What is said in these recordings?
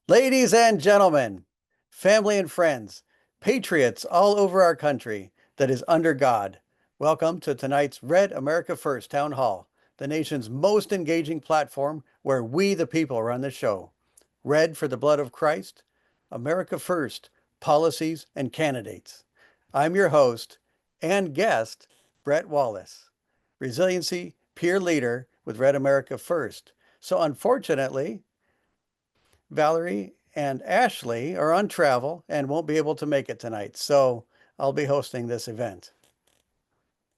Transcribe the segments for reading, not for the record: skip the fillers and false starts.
Ladies and gentlemen, family and friends, patriots all over our country that is under God, welcome to tonight's Red America First Town Hall, the nation's most engaging platform where we the people run the show. Red for the blood of Christ, America First, policies and candidates. I'm your host and guest, Brett Wallace, resiliency peer leader with Red America First. So unfortunately, Valerie and Ashley are on travel and won't be able to make it tonight, so I'll be hosting this event.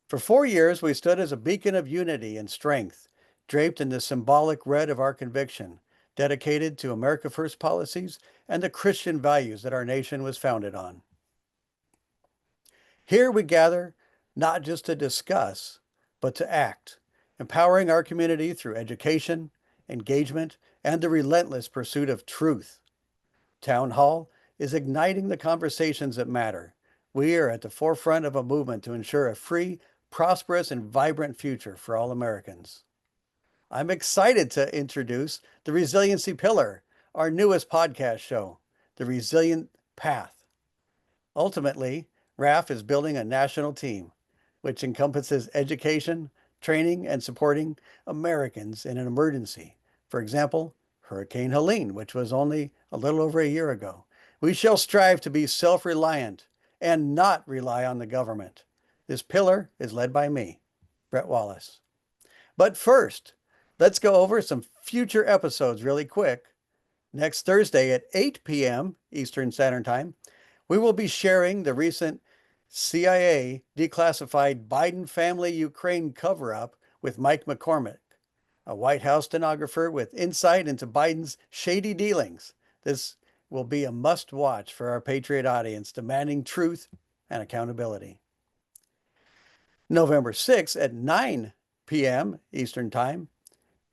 For 4 years, we stood as a beacon of unity and strength, draped in the symbolic red of our conviction, dedicated to America First policies and the Christian values that our nation was founded on. Here we gather not just to discuss, but to act, empowering our community through education, engagement, and the relentless pursuit of truth. Town Hall is igniting the conversations that matter. We are at the forefront of a movement to ensure a free, prosperous, and vibrant future for all Americans. I'm excited to introduce the Resiliency Pillar, our newest podcast show, The Resilient Path. Ultimately, RAF is building a national team, which encompasses education, training, and supporting Americans in an emergency. For example, Hurricane Helene, which was only a little over a year ago. We shall strive to be self-reliant and not rely on the government. This pillar is led by me, Brett Wallace. But first, let's go over some future episodes really quick. Next Thursday at 8 p.m. Eastern Standard Time, we will be sharing the recent CIA declassified Biden family Ukraine cover-up with Mike McCormick, a White House stenographer with insight into Biden's shady dealings. This will be a must-watch for our Patriot audience, demanding truth and accountability. November 6th at 9 p.m. Eastern Time,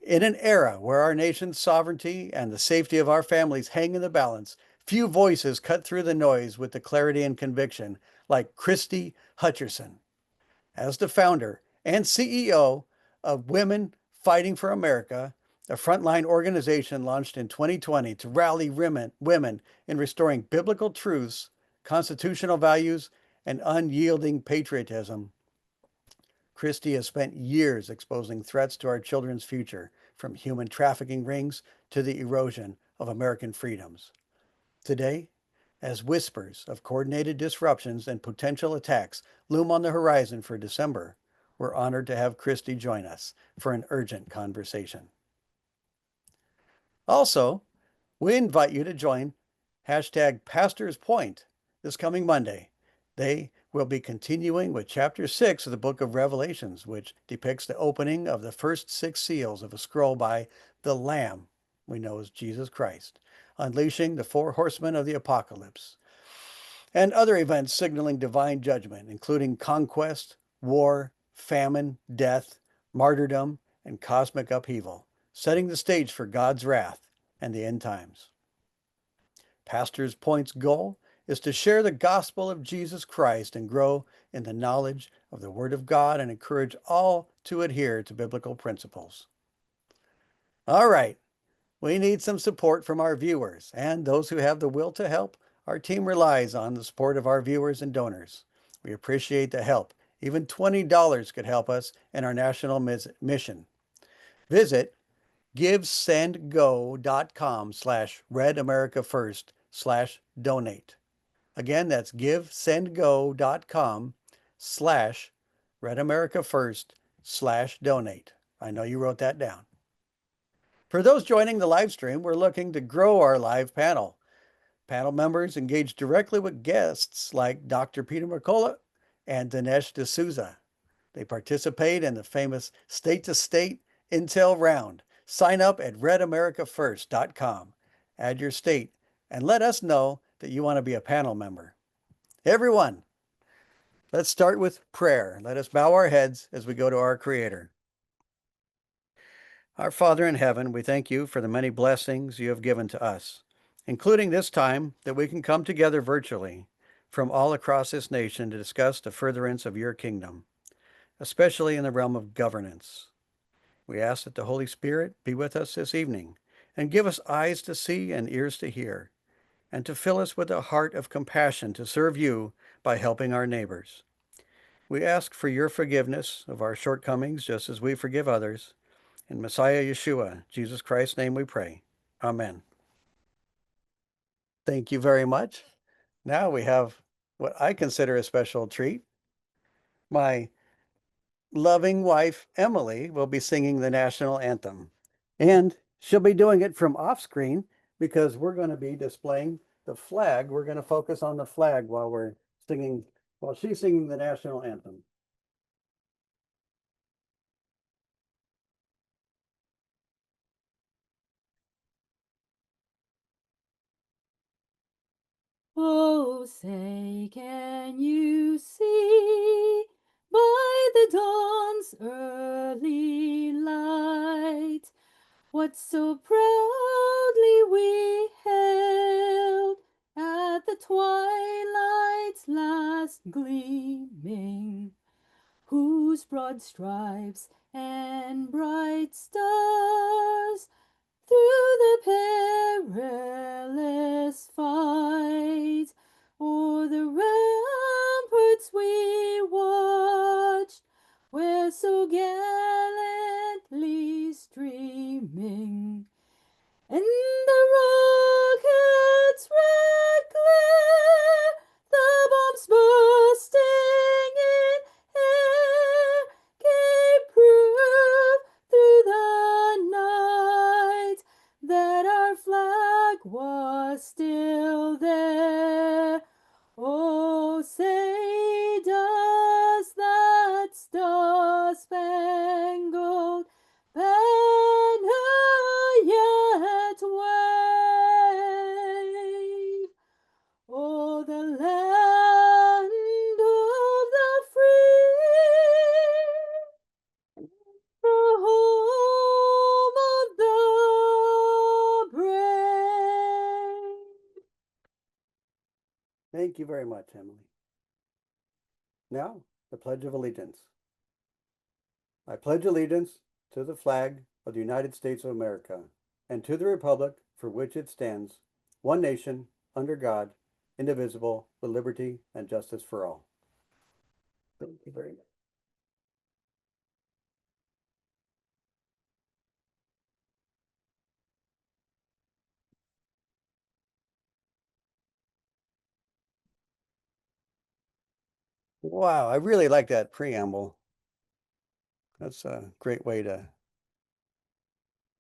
in an era where our nation's sovereignty and the safety of our families hang in the balance, few voices cut through the noise with the clarity and conviction like Christy Hutcherson. As the founder and CEO of Women Fighting for America, a frontline organization launched in 2020 to rally women in restoring biblical truths, constitutional values, and unyielding patriotism, Christie has spent years exposing threats to our children's future, from human trafficking rings to the erosion of American freedoms. Today, as whispers of coordinated disruptions and potential attacks loom on the horizon for December, we're honored to have Christie join us for an urgent conversation. Also, we invite you to join hashtag Pastor's Point this coming Monday. They will be continuing with chapter 6 of the book of Revelations, which depicts the opening of the first 6 seals of a scroll by the Lamb, we know as Jesus Christ, unleashing the 4 horsemen of the apocalypse, and other events signaling divine judgment, including conquest, war, famine, death, martyrdom, and cosmic upheaval, setting the stage for God's wrath and the end times. Pastor's Point's goal is to share the gospel of Jesus Christ and grow in the knowledge of the Word of God and encourage all to adhere to biblical principles. All right, we need some support from our viewers and those who have the will to help. Our team relies on the support of our viewers and donors. We appreciate the help. Even $20 could help us in our national mission. Visit givesendgo.com/RedAmericaFirst/donate. Again, that's givesendgo.com/RedAmericaFirst/donate. I know you wrote that down. For those joining the live stream, we're looking to grow our live panel. Panel members engage directly with guests like Dr. Peter McCullough and Dinesh D'Souza. They participate in the famous state-to-state Intel round. Sign up at redamericafirst.com. Add your state and let us know that you want to be a panel member. Everyone, let's start with prayer. Let us bow our heads as we go to our Creator. Our Father in heaven, we thank you for the many blessings you have given to us, including this time that we can come together virtually from all across this nation to discuss the furtherance of your kingdom, especially in the realm of governance. We ask that the Holy Spirit be with us this evening and give us eyes to see and ears to hear, and to fill us with a heart of compassion to serve you by helping our neighbors. We ask for your forgiveness of our shortcomings, just as we forgive others. In Messiah Yeshua, Jesus Christ's name we pray. Amen. Thank you very much. Now we have what I consider a special treat. My loving wife, Emily, will be singing the national anthem. And she'll be doing it from off screen because we're going to be displaying the flag. We're going to focus on the flag while she's singing the national anthem. Oh, say, can you see by the dawn's early light what so proudly we hailed at the twilight's last gleaming, whose broad stripes and bright stars through the perilous fight o'er the ramparts we watched, where so gallantly streaming, and the rocket's red glare, the bombs bursting in air, gave proof through the night that our flag was still there. Oh, say, does that star-spangled banner yet wave? Oh, the land of the free, the home of the brave. Thank you very much, Emily. Now, the Pledge of Allegiance. I pledge allegiance to the flag of the United States of America and to the republic for which it stands, one nation, under God, indivisible, with liberty and justice for all. Thank you very much. Wow, I really like that preamble. That's a great way to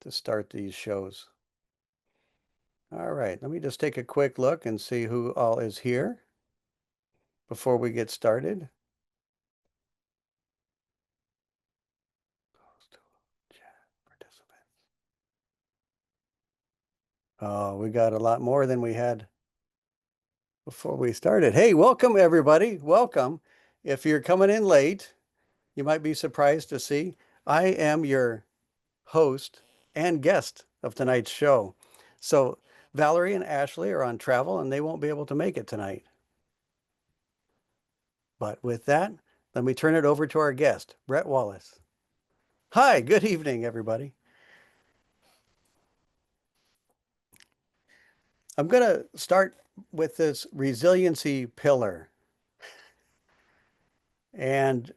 start these shows. All right, let me just take a quick look and see who all is here before we get started. Oh, we got a lot more than we had before we started. Hey, welcome everybody. Welcome. If you're coming in late, you might be surprised to see I am your host and guest of tonight's show. So Valerie and Ashley are on travel and they won't be able to make it tonight. But with that, let me turn it over to our guest, Brett Wallace. Hi, good evening, everybody. I'm going to start with this resiliency pillar. And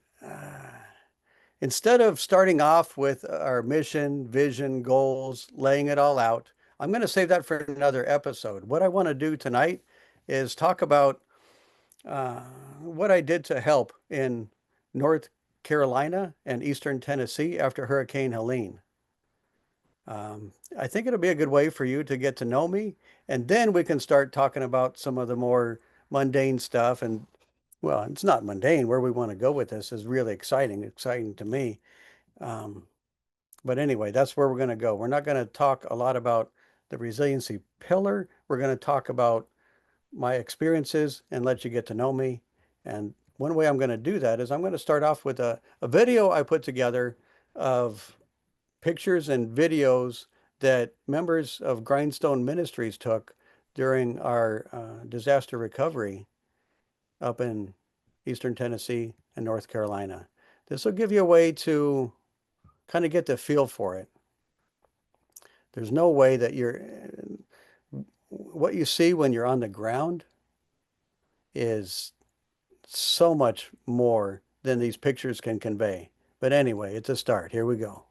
instead of starting off with our mission, vision, goals, laying it all out, I'm going to save that for another episode. What I want to do tonight is talk about what I did to help in North Carolina and Eastern Tennessee after Hurricane Helene. I think it'll be a good way for you to get to know me, and then we can start talking about some of the more mundane stuff. And well, it's not mundane. Where we want to go with this is really exciting to me. Um, but anyway, that's where we're going to go. We're not going to talk a lot about the resiliency pillar. We're going to talk about my experiences and let you get to know me. And one way I'm going to do that is I'm going to start off with a video I put together of pictures and videos that members of Grindstone Ministries took during our disaster recovery up in Eastern Tennessee and North Carolina. This will give you a way to kind of get the feel for it. There's no way that what you see when you're on the ground is so much more than these pictures can convey. But anyway, it's a start. Here we go.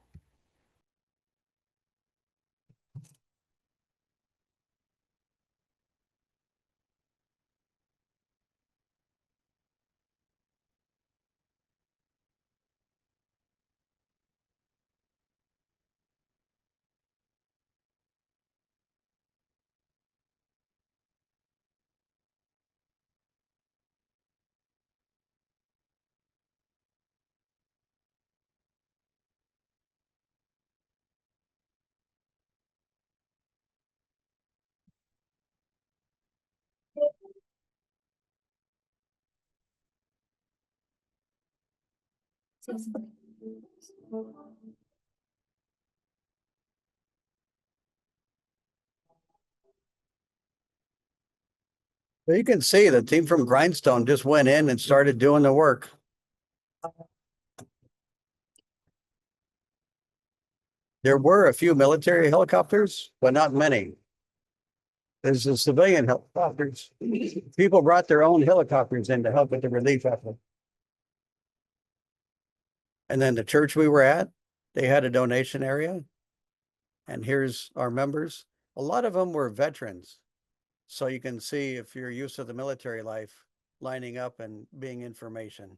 Well, you can see the team from Grindstone just went in and started doing the work. There were a few military helicopters, but not many. There's the civilian helicopters. People brought their own helicopters in to help with the relief effort. And then the church we were at, they had a donation area. And here's our members. A lot of them were veterans. So you can see if you're used to the military life, lining up and being information.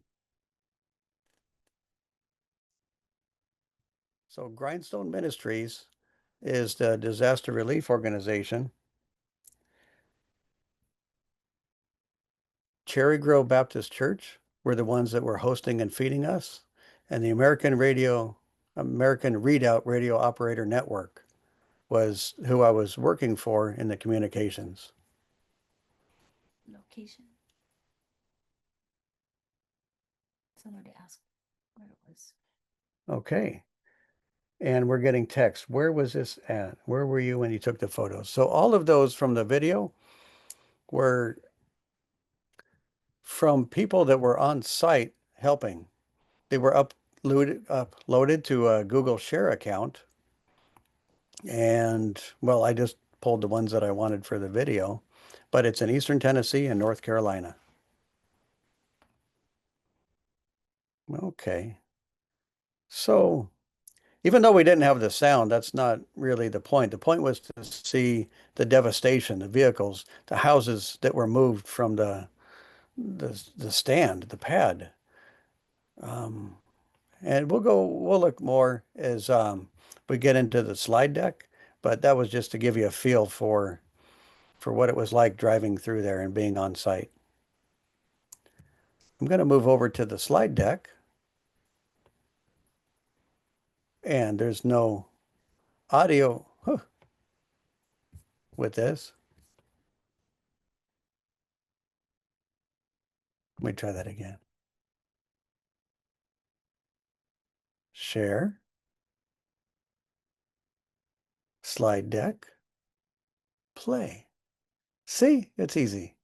So Grindstone Ministries is the disaster relief organization. Cherry Grove Baptist Church were the ones that were hosting and feeding us. And the American Readout Radio Operator Network was who I was working for in the communications. Location. Someone to ask where it was. Okay. And we're getting text. Where was this at? Where were you when you took the photos? So all of those from the video were from people that were on site helping. They were uploaded to a Google Share account. And well, I just pulled the ones that I wanted for the video, but it's in Eastern Tennessee and North Carolina. Okay. So even though we didn't have the sound, that's not really the point. The point was to see the devastation, the vehicles, the houses that were moved from the stand, the pad. And we'll look more as we get into the slide deck, but that was just to give you a feel for what it was like driving through there and being on site. I'm going to move over to the slide deck, and there's no audio with this. Let me try that again. Share. Slide deck. Play. See, it's easy.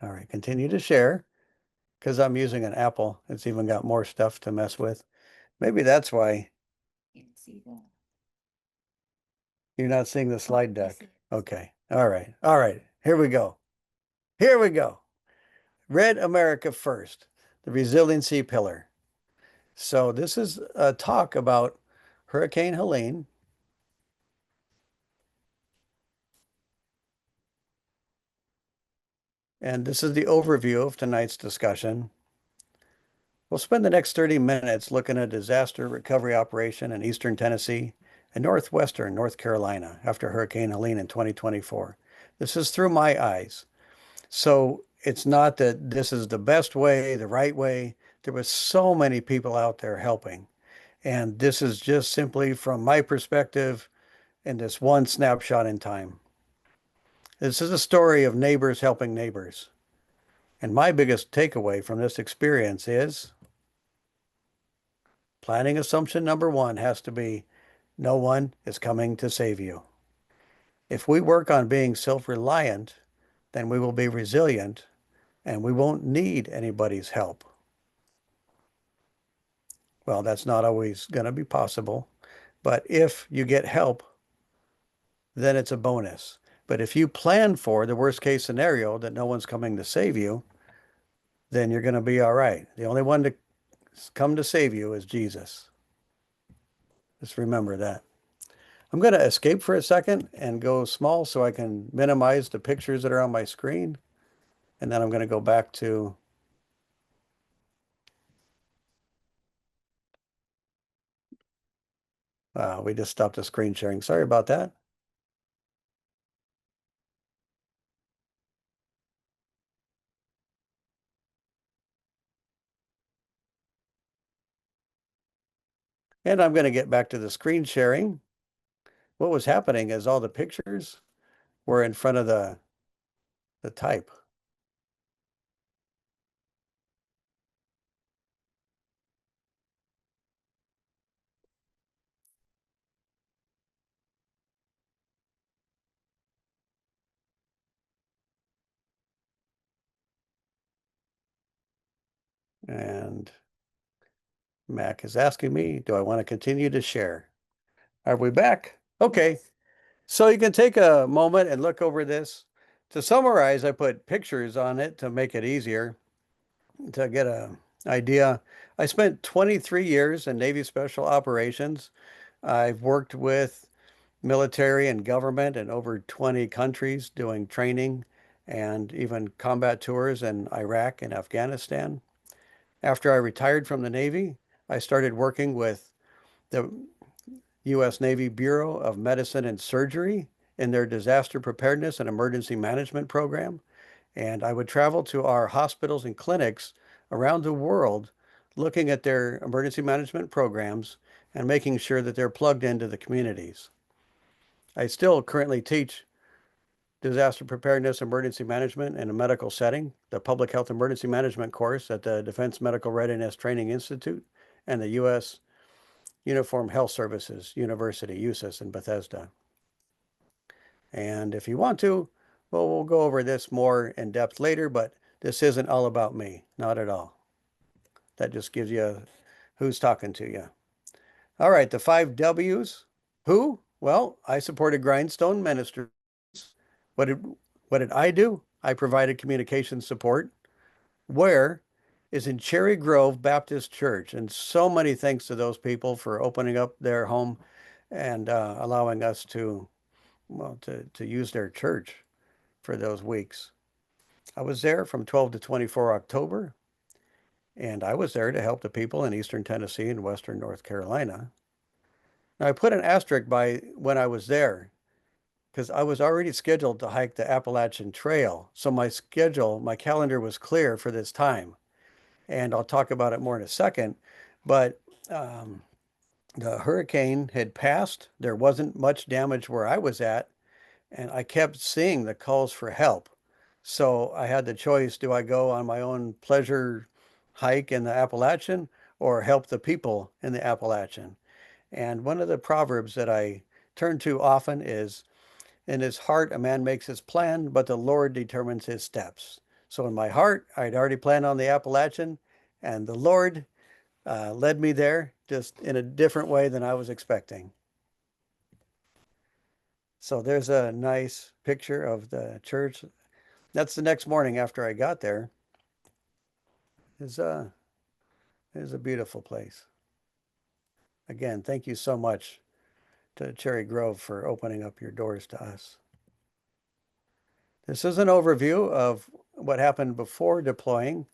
All right, continue to share because I'm using an Apple. It's even got more stuff to mess with. Maybe that's why You can see that. you're not seeing the slide Yes, deck. it is. Okay. All right. All right. Here we go. Here we go. Red America First, the resiliency pillar. So this is a talk about Hurricane Helene. And this is the overview of tonight's discussion. We'll spend the next 30 minutes looking at a disaster recovery operation in Eastern Tennessee and Northwestern North Carolina after Hurricane Helene in 2024. This is through my eyes. So it's not that this is the best way, the right way. There was so many people out there helping. And this is just simply from my perspective in this one snapshot in time. This is a story of neighbors helping neighbors. And my biggest takeaway from this experience is planning assumption number one has to be no one is coming to save you. If we work on being self-reliant, then we will be resilient and we won't need anybody's help. Well, that's not always going to be possible, but if you get help, then it's a bonus. But if you plan for the worst case scenario that no one's coming to save you, then you're going to be all right. The only one to come to save you is Jesus. Just remember that. I'm going to escape for a second and go small so I can minimize the pictures that are on my screen. And then I'm going to go back to we just stopped the screen sharing. Sorry about that. And I'm going to get back to the screen sharing. What was happening is all the pictures were in front of the type. And Mac is asking me, do I want to continue to share? Are we back? Okay. So you can take a moment and look over this. To summarize, I put pictures on it to make it easier to get an idea. I spent 23 years in Navy Special Operations. I've worked with military and government in over 20 countries doing training and even combat tours in Iraq and Afghanistan. After I retired from the Navy, I started working with the U.S. Navy Bureau of Medicine and Surgery in their disaster preparedness and emergency management program. And I would travel to our hospitals and clinics around the world looking at their emergency management programs and making sure that they're plugged into the communities. I still currently teach disaster preparedness emergency management in a medical setting, the public health emergency management course at the Defense Medical Readiness Training Institute and the U.S. Uniform Health Services University, USUS in Bethesda. And if you want to, well, we'll go over this more in depth later, but this isn't all about me, not at all. That just gives you who's talking to you. All right, the 5 W's. Who? Well, I supported Grindstone Ministries. What did what did I do? I provided communication support. Where is in Cherry Grove Baptist Church, and so many thanks to those people for opening up their home and allowing us to to use their church for those weeks. I was there from 12 to 24 October, and I was there to help the people in Eastern Tennessee and Western North Carolina. Now, I put an asterisk by when I was there because I was already scheduled to hike the Appalachian Trail. So my calendar was clear for this time. And I'll talk about it more in a second. But um, the hurricane had passed. There wasn't much damage where I was at. And I kept seeing the calls for help. So I had the choice, do I go on my own pleasure hike in the Appalachian or help the people in the Appalachian? And one of the proverbs that I turn to often is, in his heart a man makes his plan, but the Lord determines his steps. So in my heart, I'd already planned on the Appalachian, and the Lord led me there just in a different way than I was expecting. So there's a nice picture of the church. That's the next morning after I got there. Is a beautiful place. Again, thank you so much to Cherry Grove for opening up your doors to us. This is an overview of what happened before deploying.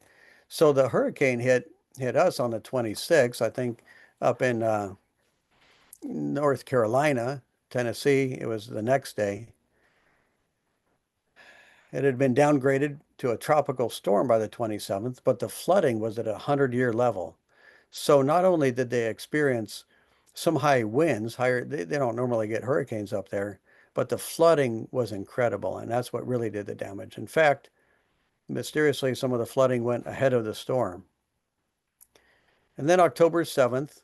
So the hurricane hit us on the 26th, I think, up in North Carolina, Tennessee. It was the next day. It had been downgraded to a tropical storm by the 27th, but the flooding was at a 100-year level. So not only did they experience some high winds, higher, they don't normally get hurricanes up there, but the flooding was incredible, and that's what really did the damage. In fact, mysteriously, some of the flooding went ahead of the storm. And then October 7th,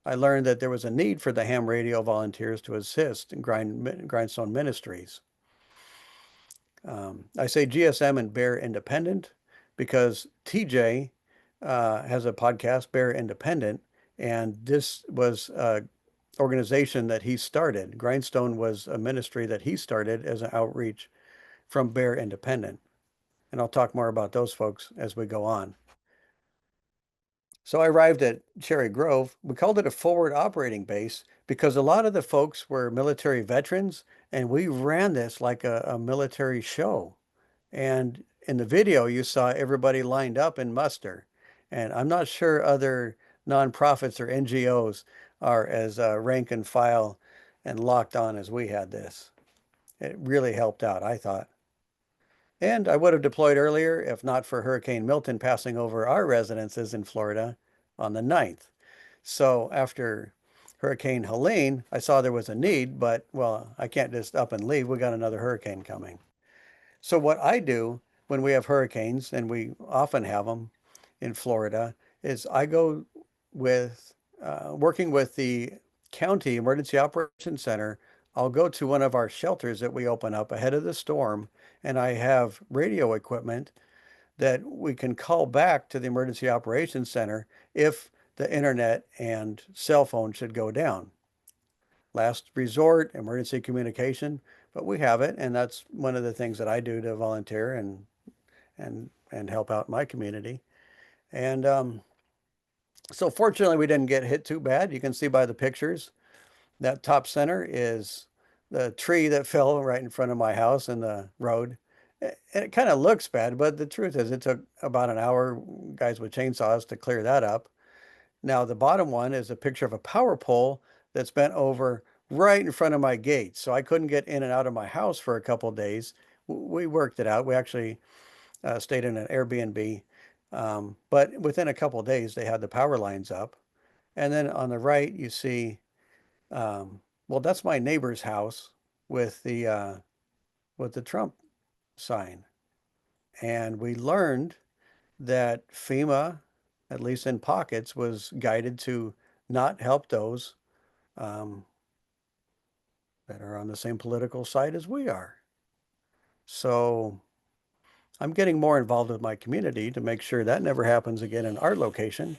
I learned that there was a need for the ham radio volunteers to assist in Grindstone Ministries. I say GSM and Bear Independent because TJ has a podcast, Bear Independent, and this was organization that he started. Grindstone was a ministry that he started as an outreach from Bear Independent. And I'll talk more about those folks as we go on. So I arrived at Cherry Grove. We called it a forward operating base because a lot of the folks were military veterans, and we ran this like a military show. And in the video, you saw everybody lined up in muster. And I'm not sure other nonprofits or NGOs are as rank and file and locked on as we had this. It really helped out, I thought. And I would have deployed earlier if not for Hurricane Milton passing over our residences in Florida on the 9th. So after Hurricane Helene, I saw there was a need, but well, I can't just up and leave. We got another hurricane coming. So what I do when we have hurricanes, and we often have them in Florida, is I go with working with the county emergency operations center. I'll go to one of our shelters that we open up ahead of the storm, and I have radio equipment that we can call back to the emergency operations center if the internet and cell phone should go down. Last resort, emergency communication, but we have it, and that's one of the things that I do to volunteer and help out my community. And so fortunately, we didn't get hit too bad. You can see by the pictures that top center is the tree that fell right in front of my house in the road. And it kind of looks bad, but the truth is, it took about an hour, guys with chainsaws, to clear that up. Now, the bottom one is a picture of a power pole that's bent over right in front of my gate. So I couldn't get in and out of my house for a couple of days. We worked it out. We actually stayed in an Airbnb. But within a couple of days, they had the power lines up. And then on the right, you see, well, that's my neighbor's house with the Trump sign. And we learned that FEMA, at least in pockets, was guided to not help those um, that are on the same political side as we are. So I'm getting more involved with my community to make sure that never happens again in our location.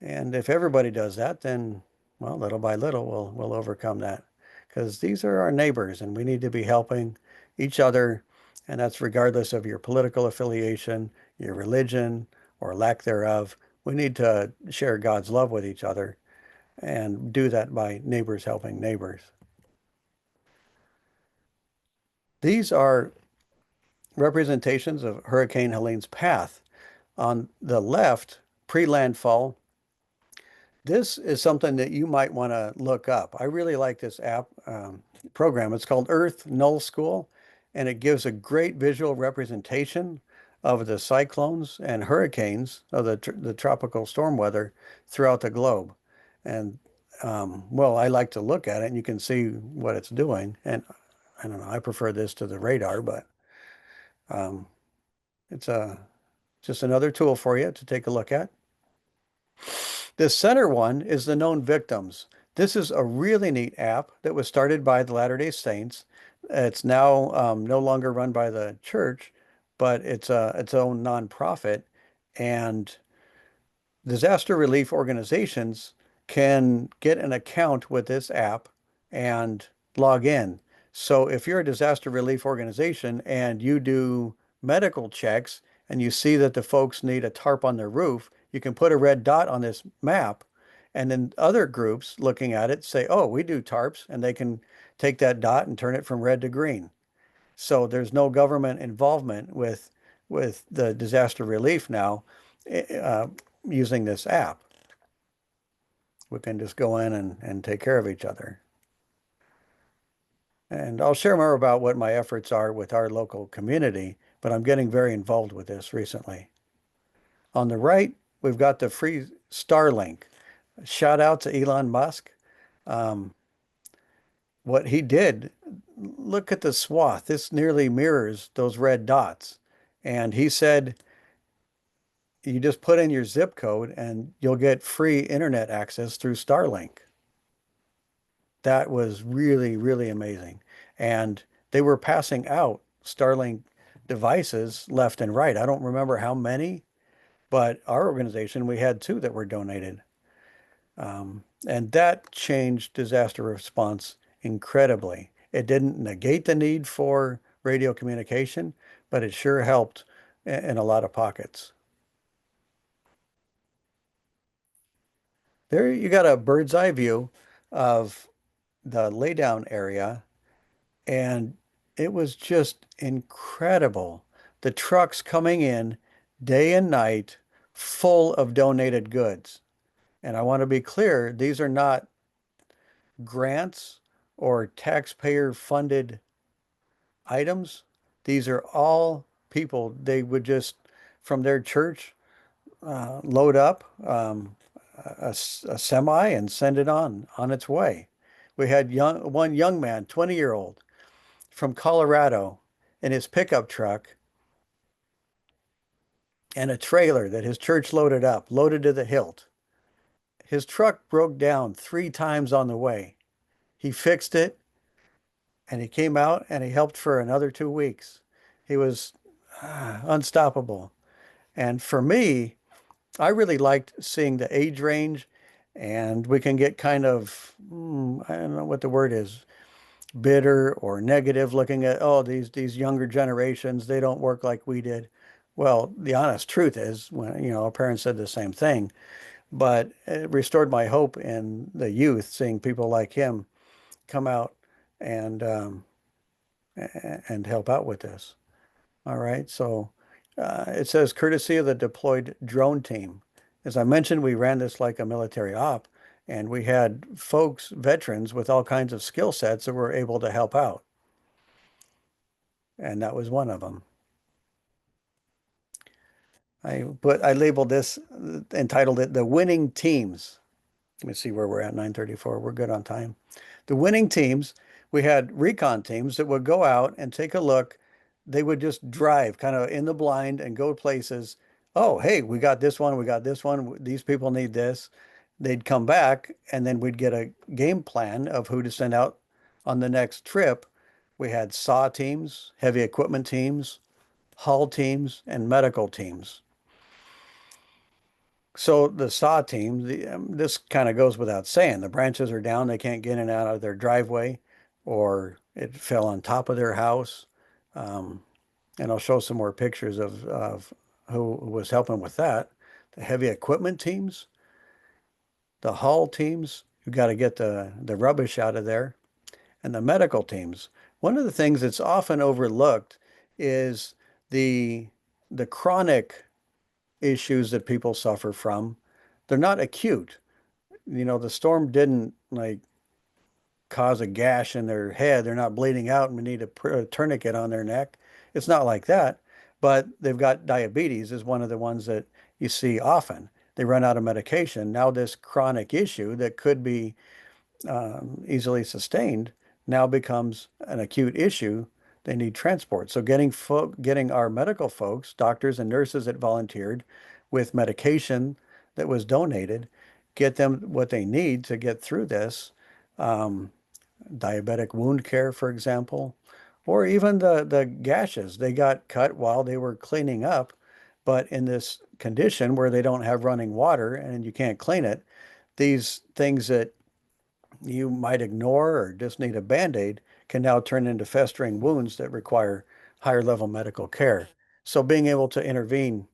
And if everybody does that, then, well, little by little, we'll overcome that. Because these are our neighbors, and we need to be helping each other. And that's regardless of your political affiliation, your religion, or lack thereof. We need to share God's love with each other and do that by neighbors helping neighbors. These are representations of Hurricane Helene's path. On the left, pre-landfall, this is something that you might want to look up. I really like this app program. It's called Earth Null School, and it gives a great visual representation of the cyclones and hurricanes of the tropical storm weather throughout the globe. And well, I like to look at it, and you can see what it's doing. And I don't know, I prefer this to the radar, but um, it's just another tool for you to take a look at. This center one is the known victims. This is a really neat app that was started by the Latter-day Saints. It's now no longer run by the church, but it's its own nonprofit. And disaster relief organizations can get an account with this app and log in. So if you're a disaster relief organization and you do medical checks and you see that the folks need a tarp on their roof, you can put a red dot on this map. And then other groups looking at it say, oh, we do tarps, and they can take that dot and turn it from red to green. So there's no government involvement with the disaster relief now uh, using this app. We can just go in and take care of each other. And I'll share more about what my efforts are with our local community, but I'm getting very involved with this recently. On the right, we've got the free Starlink. Shout out to Elon Musk. Um, what he did, look at the swath. This nearly mirrors those red dots. And he said, you just put in your zip code and you'll get free internet access through Starlink. That was really, really amazing. And they were passing out Starlink devices left and right. I don't remember how many, but our organization, we had two that were donated. And that changed disaster response incredibly. It didn't negate the need for radio communication, but it sure helped in a lot of pockets. There you got a bird's eye view of the laydown area, and it was just incredible. The trucks coming in day and night full of donated goods. And I want to be clear, these are not grants or taxpayer funded items. These are all people, they would just, from their church, load up a semi and send it on its way. We had one young man, 20-year-old from Colorado, in his pickup truck and a trailer that his church loaded up, loaded to the hilt. His truck broke down 3 times on the way. He fixed it and he came out and he helped for another 2 weeks. He was unstoppable. And for me, I really liked seeing the age range, and we can get kind of, I don't know what the word is, bitter or negative looking at, oh, these younger generations, they don't work like we did. Well, the honest truth is, when, our parents said the same thing, but it restored my hope in the youth, seeing people like him come out and and help out with this. All right, so it says courtesy of the deployed drone team. As I mentioned, we ran this like a military op, and we had folks, veterans with all kinds of skill sets that were able to help out, and that was one of them. I labeled this, entitled it "The Winning Teams." Let me see where we're at, 9:34. We're good on time. The winning teams, we had recon teams that would go out and take a look. They would just drive kind of in the blind and go places. Oh, hey, we got this one, we got this one. These people need this. They'd come back and then we'd get a game plan of who to send out on the next trip. We had SAW teams, heavy equipment teams, hull teams, and medical teams. So the SAW team, this kind of goes without saying. The branches are down; they can't get in and out of their driveway, or it fell on top of their house. Um, and I'll show some more pictures of who was helping with that. The heavy equipment teams, the hull teams, you got to get the rubbish out of there, and the medical teams. One of the things that's often overlooked is the the chronic issues that people suffer from. They're not acute. The storm didn't like cause a gash in their head. They're not bleeding out and we need to put a tourniquet on their neck. It's not like that. But they've got diabetes is one of the ones that you see often. They run out of medication. Now this chronic issue that could be easily sustained now becomes an acute issue. They need transport. So getting our medical folks, doctors and nurses that volunteered with medication that was donated, get them what they need to get through this. Um, Diabetic wound care, for example, or even the gashes. They got cut while they were cleaning up, but in this condition where they don't have running water and you can't clean it, these things that you might ignore or just need a Band-Aid can now turn into festering wounds that require higher level medical care. So being able to intervene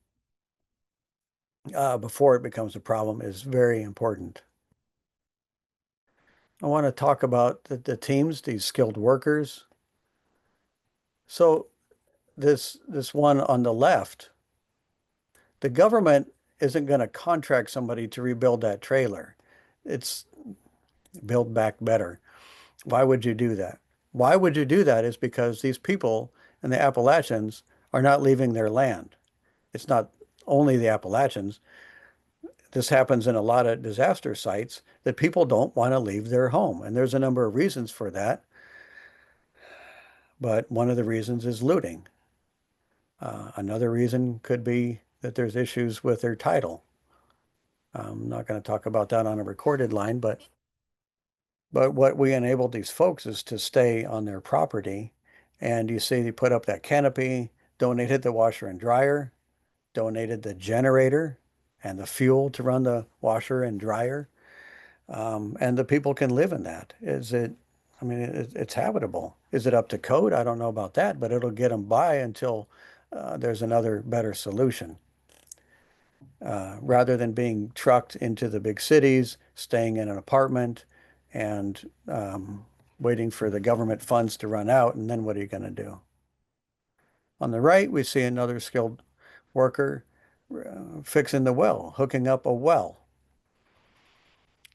before it becomes a problem is very important. I want to talk about the teams, these skilled workers. So this one on the left, the government isn't going to contract somebody to rebuild that trailer. It's build back better. Why would you do that? Why would you do that is because these people in the Appalachians are not leaving their land. It's not only the Appalachians. This happens in a lot of disaster sites that people don't want to leave their home. And there's a number of reasons for that. But one of the reasons is looting. Another reason could be that there's issues with their title. I'm not going to talk about that on a recorded line, but what we enabled these folks is to stay on their property. And you see, they put up that canopy, donated the washer and dryer, donated the generator and the fuel to run the washer and dryer. and the people can live in that. Is it, I mean, it's habitable. Is it up to code? I don't know about that, but it'll get them by until there's another better solution. Rather than being trucked into the big cities, staying in an apartment, and waiting for the government funds to run out, and then what are you going to do? On the right, we see another skilled worker fixing the well, hooking up a well.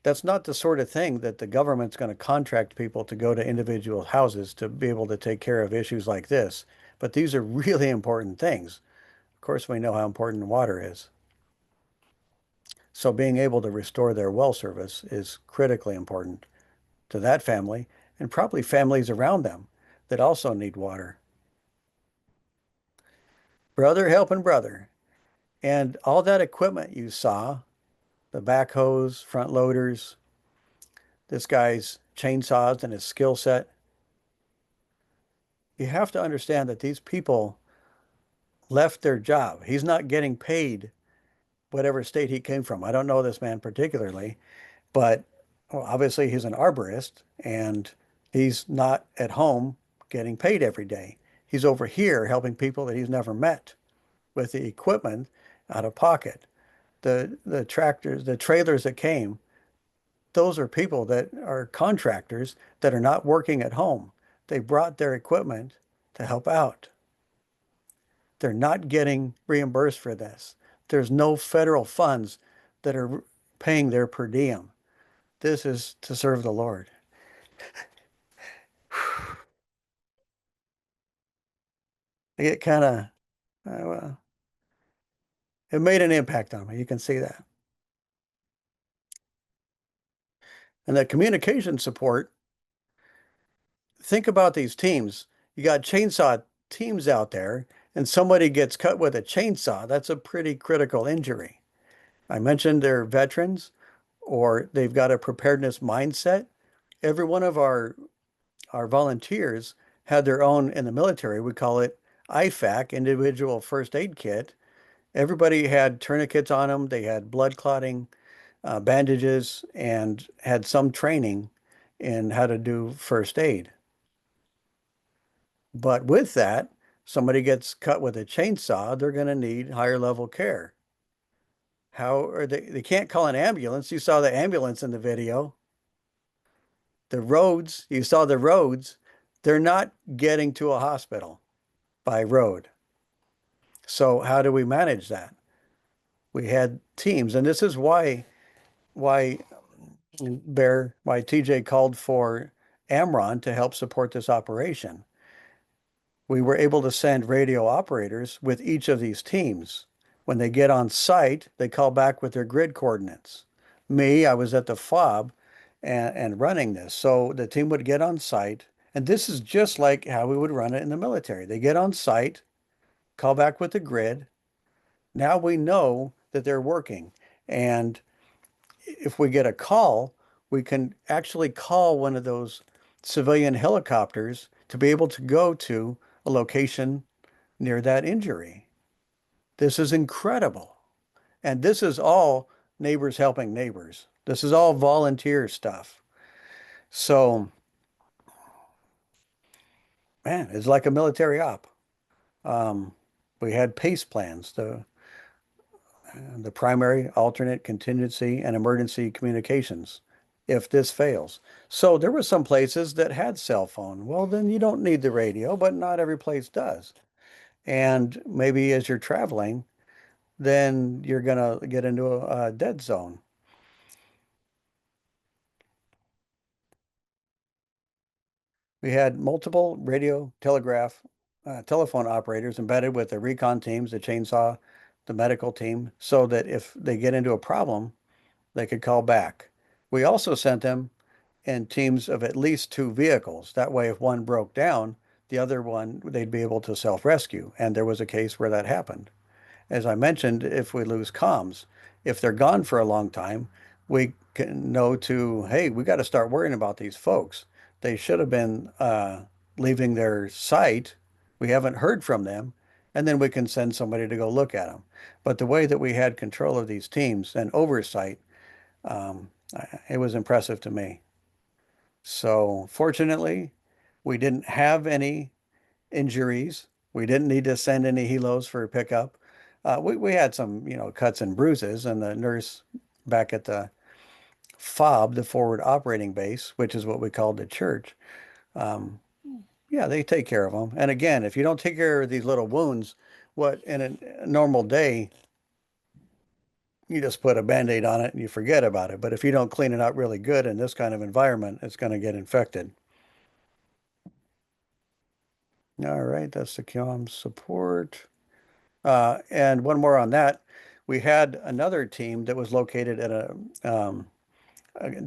That's not the sort of thing that the government's going to contract people to go to individual houses to be able to take care of issues like this. But these are really important things. Of course, we know how important water is. So being able to restore their well service is critically important to that family and probably families around them that also need water. Brother helping brother. And all that equipment you saw, the backhoes, front loaders, this guy's chainsaws and his skill set, you have to understand that these people left their job. He's not getting paid whatever state he came from. I don't know this man particularly, but well, obviously he's an arborist and he's not at home getting paid every day. He's over here helping people that he's never met with the equipment out of pocket. The tractors, the trailers that came, those are people that are contractors that are not working at home. They brought their equipment to help out. They're not getting reimbursed for this. There's no federal funds that are paying their per diem. This is to serve the Lord. It kind of, well, it made an impact on me. You can see that. And the communication support, think about these teams. You got chainsaw teams out there, and somebody gets cut with a chainsaw. That's a pretty critical injury. I mentioned they're veterans or they've got a preparedness mindset. Every one of our volunteers had their own in the military. We call it IFAC, individual first aid kit. Everybody had tourniquets on them. They had blood clotting bandages and had some training in how to do first aid. But with that, somebody gets cut with a chainsaw, they're going to need higher level care. How are they can't call an ambulance. You saw the ambulance in the video. The roads, you saw the roads, they're not getting to a hospital by road. So how do we manage that? We had teams, and this is why why TJ called for Amron to help support this operation. We were able to send radio operators with each of these teams. When they get on site, they call back with their grid coordinates. Me, I was at the fob and running this. So the team would get on site, and this is just like how we would run it in the military. They get on site, call back with the grid. Now we know that they're working. And if we get a call, we can actually call one of those civilian helicopters to be able to go to a location near that injury. This is incredible. And this is all neighbors helping neighbors. This is all volunteer stuff. So, man, it's like a military op. Um, we had PACE plans, the primary, alternate, contingency, and emergency communications if this fails. So there were some places that had cell phone. Well, then you don't need the radio, but not every place does. And maybe as you're traveling, then you're going to get into a dead zone. We had multiple radio, telegraph, telephone operators embedded with the recon teams, the chainsaw, the medical team, so that if they get into a problem, they could call back. We also sent them in teams of at least two vehicles. That way, if one broke down, the other one, they'd be able to self-rescue. And there was a case where that happened. As I mentioned, if we lose comms, if they're gone for a long time, we can know to, hey, we got to start worrying about these folks. They should have been leaving their site. We haven't heard from them. And then we can send somebody to go look at them. But the way that we had control of these teams and oversight, It was impressive to me. So fortunately, we didn't have any injuries. We didn't need to send any helos for pickup. We had some, cuts and bruises, and the nurse back at the FOB, the forward operating base, which is what we called the church, um, yeah, they take care of them. And again, if you don't take care of these little wounds, what in a normal day, you just put a Band-Aid on it and you forget about it. But if you don't clean it out really good in this kind of environment, it's going to get infected. All right, that's the QAM support. And one more on that. We had another team that was located at a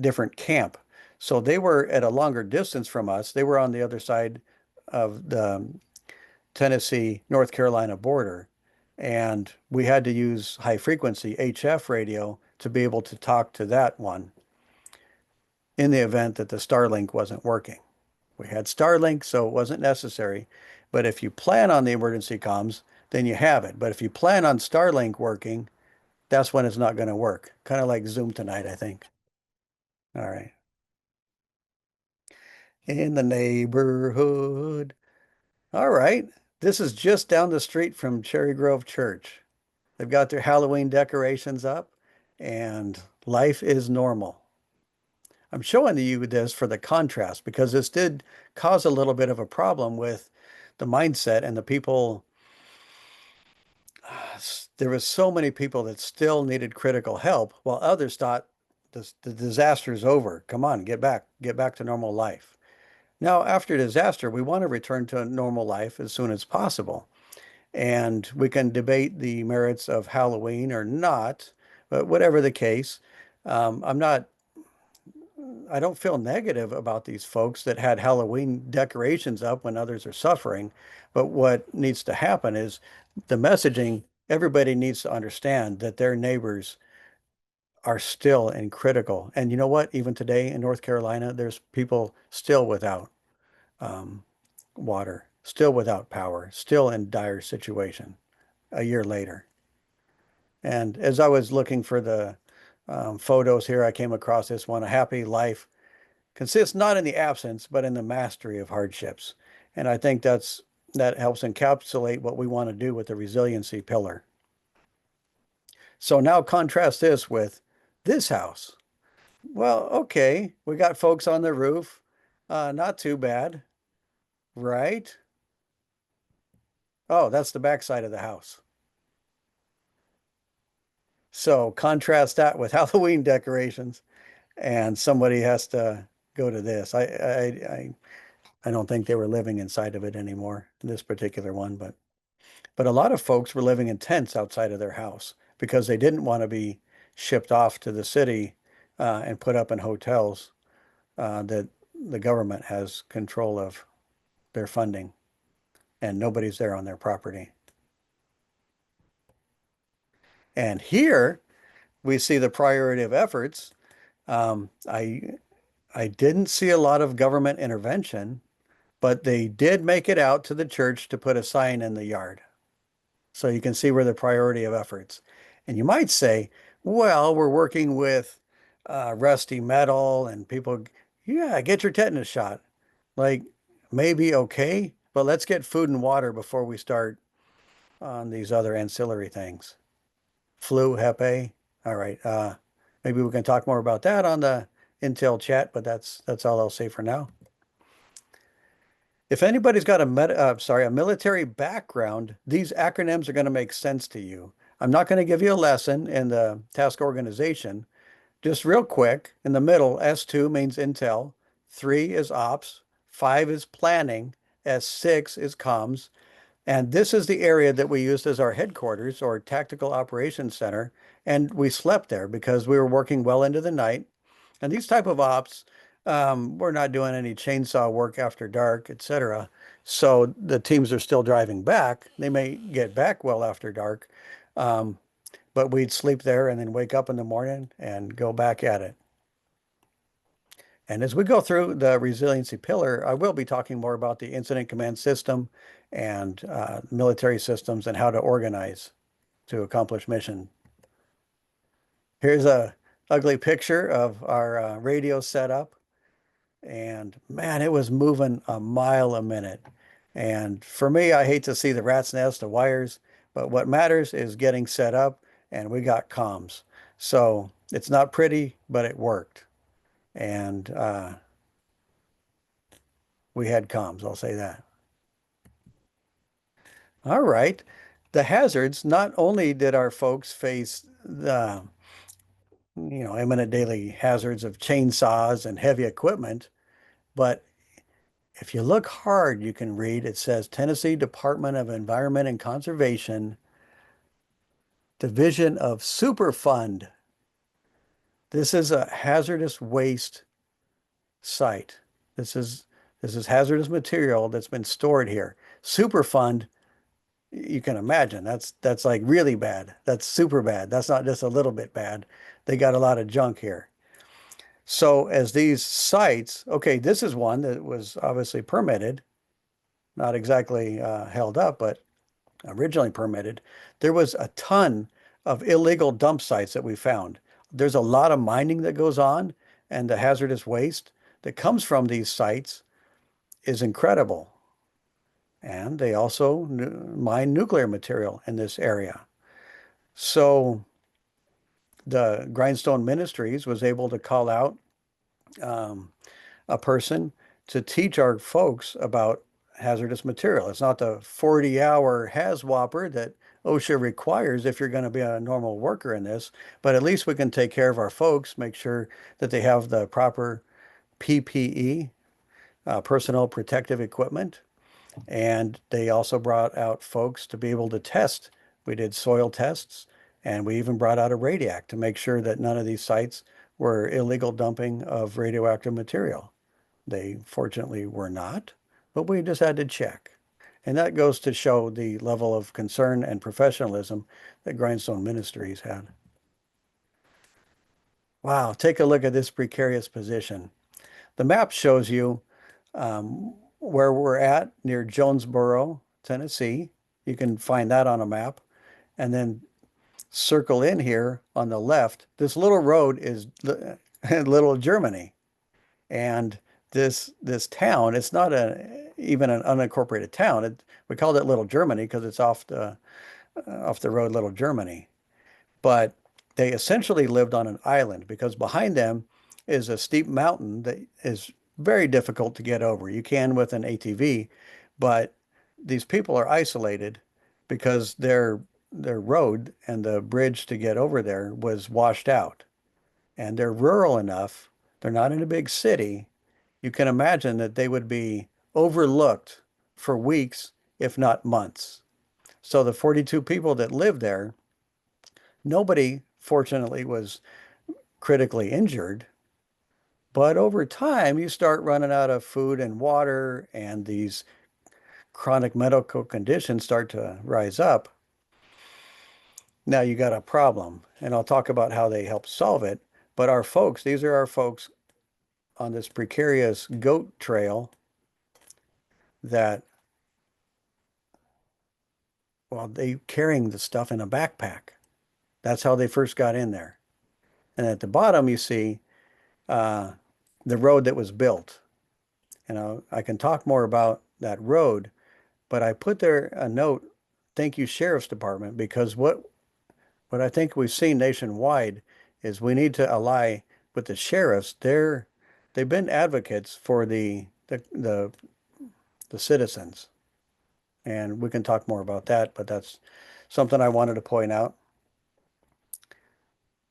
different camp. So they were at a longer distance from us. They were on the other side of the Tennessee, North Carolina border. And we had to use high frequency HF radio to be able to talk to that one in the event that the Starlink wasn't working. We had Starlink, so it wasn't necessary. But if you plan on the emergency comms, then you have it. But if you plan on Starlink working, that's when it's not going to work. Kind of like Zoom tonight, I think. All right. In the neighborhood. All right. This is just down the street from Cherry Grove Church. They've got their Halloween decorations up, and life is normal. I'm showing you this for the contrast because this did cause a little bit of a problem with the mindset and the people. There was so many people that still needed critical help, while others thought the disaster is over. Come on, get back to normal life. Now, after disaster, we want to return to a normal life as soon as possible. And we can debate the merits of Halloween or not, but whatever the case, I'm not, I don't feel negative about these folks that had Halloween decorations up when others are suffering. But what needs to happen is the messaging, everybody needs to understand that their neighbors are still in critical. And you know what? Even today in North Carolina, there's people still without um, water, still without power, still in dire situation a year later. And as I was looking for the photos here, I came across this one. A happy life consists not in the absence, but in the mastery of hardships. And I think that helps encapsulate what we want to do with the resiliency pillar. So now contrast this with this house. Well, okay, we got folks on the roof. Not too bad, right? Oh, that's the backside of the house. So contrast that with Halloween decorations, and somebody has to go to this. I don't think they were living inside of it anymore, this particular one, but a lot of folks were living in tents outside of their house because they didn't want to be shipped off to the city and put up in hotels that the government has control of their funding and nobody's there on their property. And here we see the priority of efforts. Um, I I didn't see a lot of government intervention, but they did make it out to the church to put a sign in the yard. So you can see where the priority of efforts. And you might say, well, we're working with rusty metal and people, yeah, get your tetanus shot. Like maybe okay, but let's get food and water before we start on these other ancillary things. Flu, Hep A. All right. Maybe we can talk more about that on the Intel chat, but that's all I'll say for now. If anybody's got a military background, these acronyms are going to make sense to you. I'm not going to give you a lesson in the task organization. Just real quick, in the middle, S2 means intel, 3 is ops, 5 is planning, S6 is comms, and this is the area that we used as our headquarters or tactical operations center. And we slept there because we were working well into the night. And these type of ops, we're not doing any chainsaw work after dark, etc. So the teams are still driving back. They may get back well after dark, um, but we'd sleep there and then wake up in the morning and go back at it. And as we go through the resiliency pillar, I will be talking more about the incident command system and military systems and how to organize to accomplish mission. Here's a ugly picture of our radio setup. And man, it was moving a mile a minute. And for me, I hate to see the rat's nest of wires, but what matters is getting set up, and we got comms. So it's not pretty, but it worked. And we had comms, I'll say that. All right. The hazards, not only did our folks face the, imminent daily hazards of chainsaws and heavy equipment, but if you look hard, you can read it says Tennessee Department of Environment and Conservation, Division of Superfund. This is a hazardous waste site. This is this is hazardous material that's been stored here. Superfund, you can imagine that's like really bad. That's super bad. That's not just a little bit bad. They got a lot of junk here. So as these sites, okay, this is one that was obviously permitted, not exactly held up, but originally permitted. There was a ton of illegal dump sites that we found. There's a lot of mining that goes on, and the hazardous waste that comes from these sites is incredible. And they also mine nuclear material in this area. So the Grindstone Ministries was able to call out um, a person to teach our folks about hazardous material. It's not the 40-hour HAZWOPER that OSHA requires if you're going to be a normal worker in this, but at least we can take care of our folks, make sure that they have the proper PPE, personal protective equipment. And they also brought out folks to be able to test. We did soil tests, and we even brought out a Radiac to make sure that none of these sites were illegal dumping of radioactive material. They fortunately were not, but we just had to check. And that goes to show the level of concern and professionalism that Grindstone Ministries had. Wow, take a look at this precarious position. The map shows you where we're at near Jonesboro, Tennessee. You can find that on a map. And then circle in here on the left. This little road is Little Germany. And this town, it's not even an unincorporated town. We called it Little Germany because it's off the road Little Germany. But they essentially lived on an island because behind them is a steep mountain that is very difficult to get over. You can with an ATV, but these people are isolated because their road and the bridge to get over there was washed out. And they're rural enough, they're not in a big city. You can imagine that they would be overlooked for weeks, if not months. So the 42 people that lived there, nobody, fortunately, was critically injured. But over time, you start running out of food and water, and these chronic medical conditions start to rise up. Now you got a problem, and I'll talk about how they help solve it. But our folks, these are our folks on this precarious goat trail that, well, they carrying the stuff in a backpack. That's how they first got in there. And at the bottom, you see uh, the road that was built. I can talk more about that road, but I put there a note, thank you, Sheriff's Department, because what I think we've seen nationwide is we need to ally with the sheriffs. They've been advocates for the citizens, and we can talk more about that, but that's something I wanted to point out.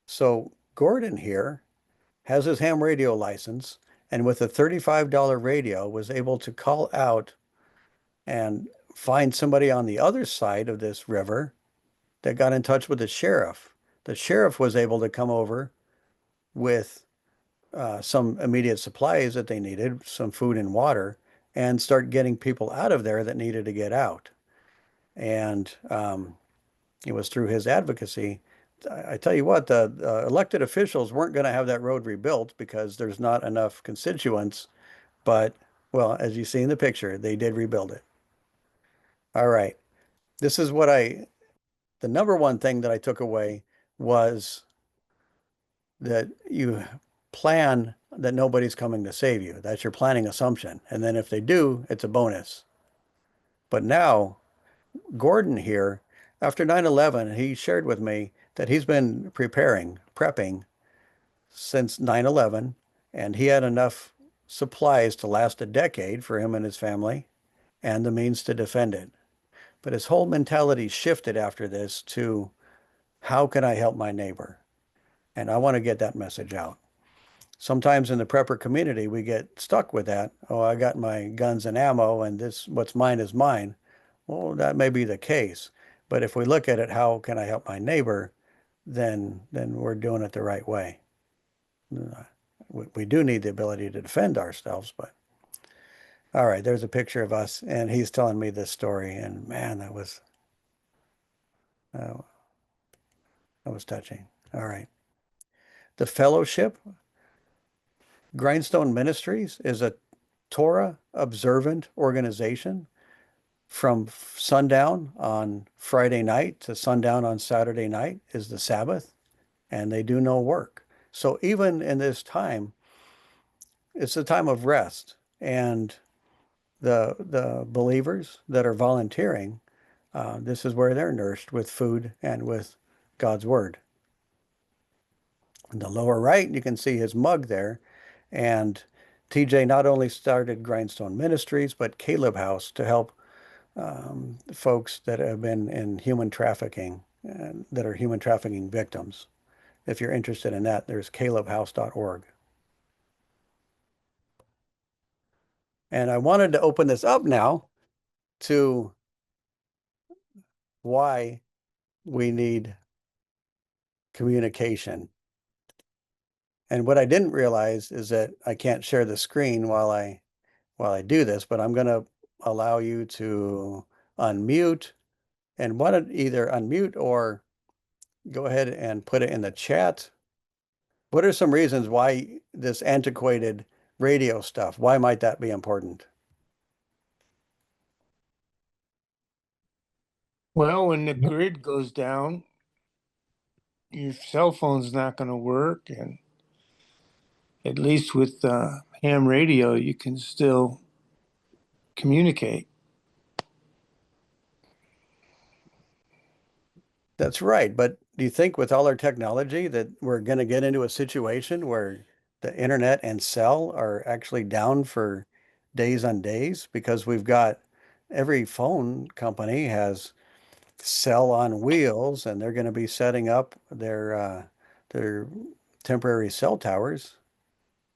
So Gordon here has his ham radio license, and with a $35 radio was able to call out and find somebody on the other side of this river that got in touch with the sheriff. The sheriff was able to come over with some immediate supplies that they needed, some food and water, and start getting people out of there that needed to get out. And it was through his advocacy. I tell you what, the elected officials weren't going to have that road rebuilt because there's not enough constituents. But, well, as you see in the picture, they did rebuild it. All right. This is the number one thing that I took away was that you plan that nobody's coming to save you. That's your planning assumption. And then if they do, it's a bonus. But now, Gordon here, after 9/11, he shared with me that he's been prepping since 9/11, and he had enough supplies to last a decade for him and his family and the means to defend it. But his whole mentality shifted after this to how can I help my neighbor? And I want to get that message out. Sometimes in the prepper community, we get stuck with that. Oh, I got my guns and ammo, and this what's mine is mine. Well, that may be the case. But if we look at it, how can I help my neighbor? Then we're doing it the right way. We do need the ability to defend ourselves, but all right, there's a picture of us, and he's telling me this story, and man, uh, that was touching. All right. The fellowship, Grindstone Ministries, is a Torah observant organization from sundown on Friday night to sundown on Saturday night is the Sabbath, and they do no work. So even in this time, it's a time of rest. And the believers that are volunteering, this is where they're nourished with food and with God's word. In the lower right, you can see his mug there. And TJ not only started Grindstone Ministries, but Caleb House to help folks that have been in human trafficking, that are human trafficking victims. If you're interested in that, there's calebhouse.org. And I wanted to open this up now to why we need communication. And what I didn't realize is that I can't share the screen while I do this, but I'm going to allow you to unmute and want to either unmute or go ahead and put it in the chat. What are some reasons why this antiquated radio stuff, why might that be important? Well, when the grid goes down, your cell phone's not going to work. And at least with ham radio, you can still communicate. That's right. But do you think with all our technology that we're going to get into a situation where the internet and cell are actually down for days on days? Because we've got every phone company has cell on wheels, and they're going to be setting up their temporary cell towers.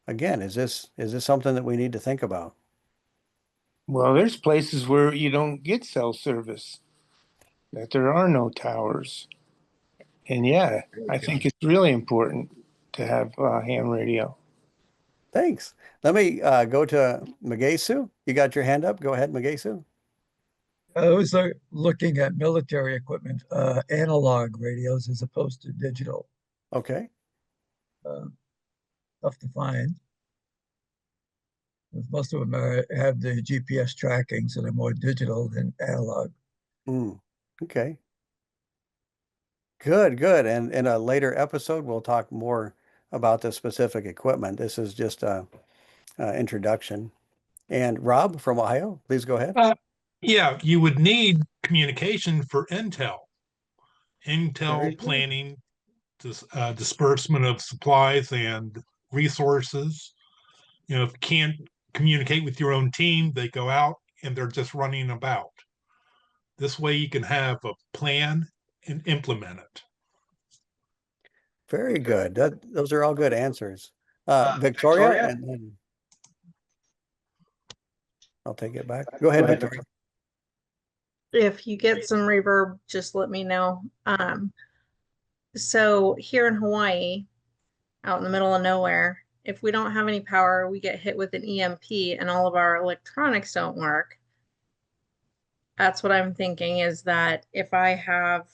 Again, is this something that we need to think about? Well, there's places where you don't get cell service, that there are no towers. And yeah, I think it's really important to have ham radio. Thanks. Let me go to Magesu. You got your hand up. Go ahead, Magesu. I was looking at military equipment, analog radios as opposed to digital. Okay. Uh, Tough to find. Most of them have the GPS tracking, so they're more digital than analog. Okay. Good, good. And in a later episode, we'll talk more about the specific equipment. This is just a introduction. And Rob from Ohio, please go ahead. Yeah, you would need communication for Very intel good. planning, disbursement of supplies and resources. If you can't communicate with your own team, they go out and they're just running about. This way you can have a plan and implement it. Very good. Those are all good answers. Victoria, and then I'll take it back. Go ahead, Victoria. If you get some reverb, just let me know. So here in Hawaii, out in the middle of nowhere, if we don't have any power, we get hit with an EMP and all of our electronics don't work. That's what I'm thinking, is that if I have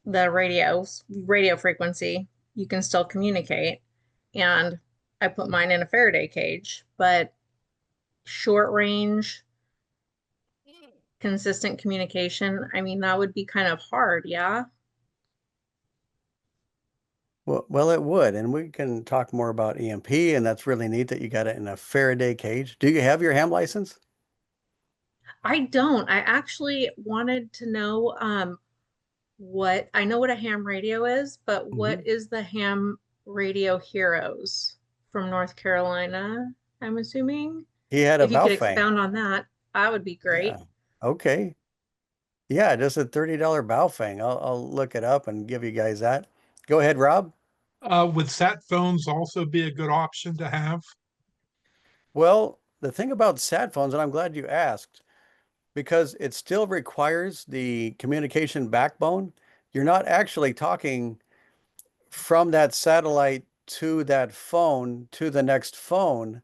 the radio frequency, you can still communicate. And I put mine in a Faraday cage, but short range, consistent communication, I mean, that would be kind of hard, yeah? Well, it would, and we can talk more about EMP, and that's really neat that you got it in a Faraday cage. Do you have your ham license? I don't. I actually wanted to know what I know what a ham radio is, but what Mhm. is the ham radio heroes from North Carolina, I'm assuming? He had a If you could Baofeng. expound on that, that would be Yeah. great. Okay. Yeah, just a $30 Baofeng. I'll look it up and give you guys that. Go ahead, Rob. Would sat phones also be a good option to have? Well, the thing about sat phones, and I'm glad you asked, because it still requires the communication backbone. You're not actually talking from that satellite to that phone to the next phone.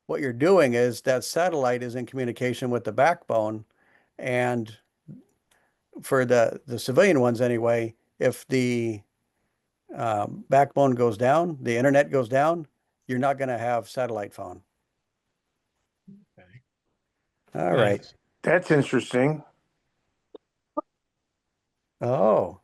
What you're doing is that satellite is in communication with the backbone. And for the civilian ones anyway, if the backbone goes down, the internet goes down, you're not going to have satellite phone. Okay. All right. Thanks. That's interesting. Oh,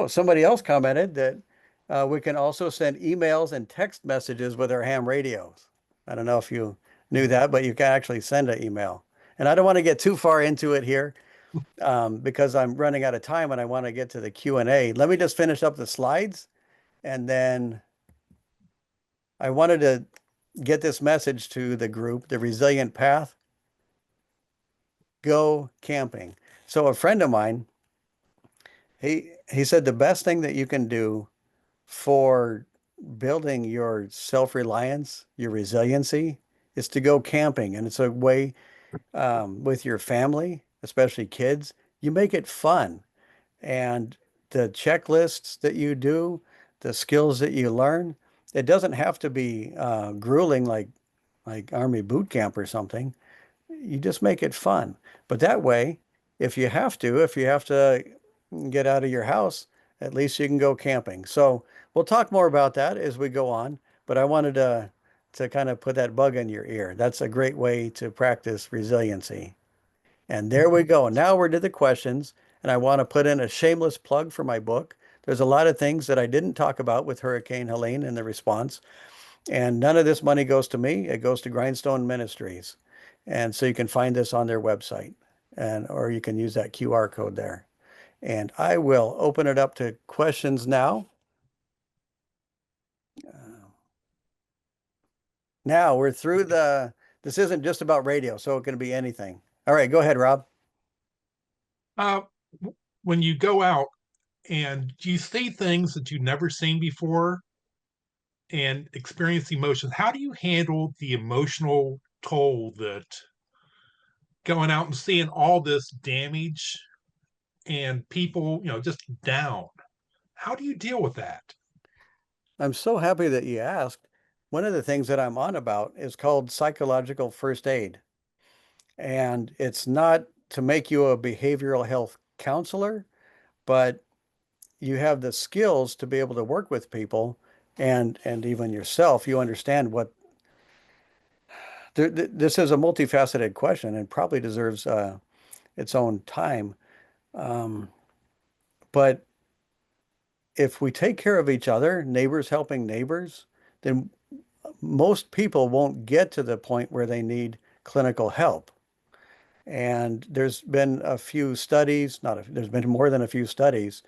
somebody else commented that we can also send emails and text messages with our ham radios. I don't know if you knew that, but you can actually send an email. And I don't want to get too far into it here because I'm running out of time and I want to get to the Q&A. Let me just finish up the slides, and then I wanted to get this message to the group, the resilient path, go camping. So a friend of mine, he said the best thing that you can do for building your self-reliance, your resiliency, is to go camping. And it's a way with your family, especially kids, you make it fun. And the checklists that you do, the skills that you learn, it doesn't have to be grueling like Army boot camp or something. You just make it fun. But that way, if you have to get out of your house, at least you can go camping. So we'll talk more about that as we go on. But I wanted to kind of put that bug in your ear. That's a great way to practice resiliency. And there we go. Now we're to the questions, and I want to put in a shameless plug for my book. There's a lot of things that I didn't talk about with Hurricane Helene in the response, and none of this money goes to me. It goes to Grindstone Ministries. And so you can find this on their website, and or you can use that QR code there. And I will open it up to questions now. Now we're through this isn't just about radio, so it can be anything. All right, go ahead, Rob. Uh, when you go out and you see things that you've never seen before and experience emotions, how do you handle the emotional toll that going out and seeing all this damage and people, just down? How do you deal with that? I'm so happy that you asked. One of the things that I'm on about is called psychological first aid. And it's not to make you a behavioral health counselor, but you have the skills to be able to work with people and even yourself. You understand what this is a multifaceted question and probably deserves its own time. Um, but if we take care of each other, neighbors helping neighbors, then most people won't get to the point where they need clinical help. And there's been a few studies, there's been more than a few studies.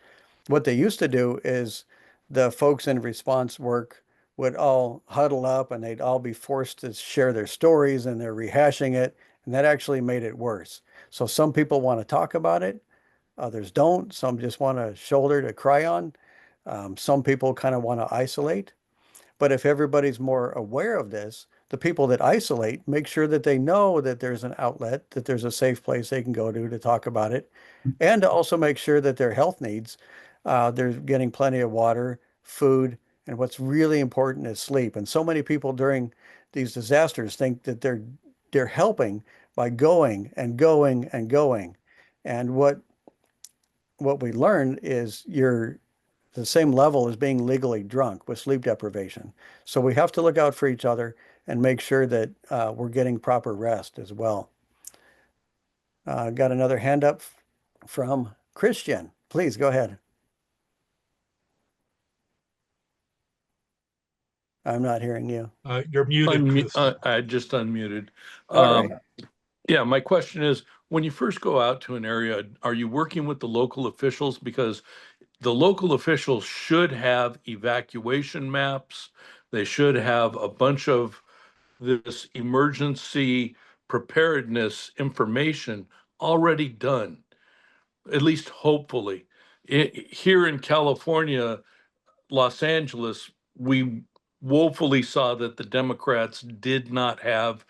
What they used to do is the folks in response work would all huddle up and they'd all be forced to share their stories and they're rehashing it. And that actually made it worse. So some people want to talk about it, others don't. Some just want a shoulder to cry on. Some people kind of want to isolate. But if everybody's more aware of this, the people that isolate make sure that they know that there's an outlet, that there's a safe place they can go to talk about it, and to also make sure that their health needs, they're getting plenty of water, food, and what's really important is sleep. And so many people during these disasters think that they're helping by going and going and going. And what we learned is you're the same level as being legally drunk with sleep deprivation. So we have to look out for each other and make sure that we're getting proper rest as well. Got another hand up from Christian. Please go ahead. I'm not hearing you. You're muted, Kristen. I just unmuted. All right. Yeah, my question is, when you first go out to an area, are you working with the local officials? Because the local officials should have evacuation maps. They should have a bunch of this emergency preparedness information already done, at least hopefully. Here in California, Los Angeles, we woefully saw that the Democrats did not have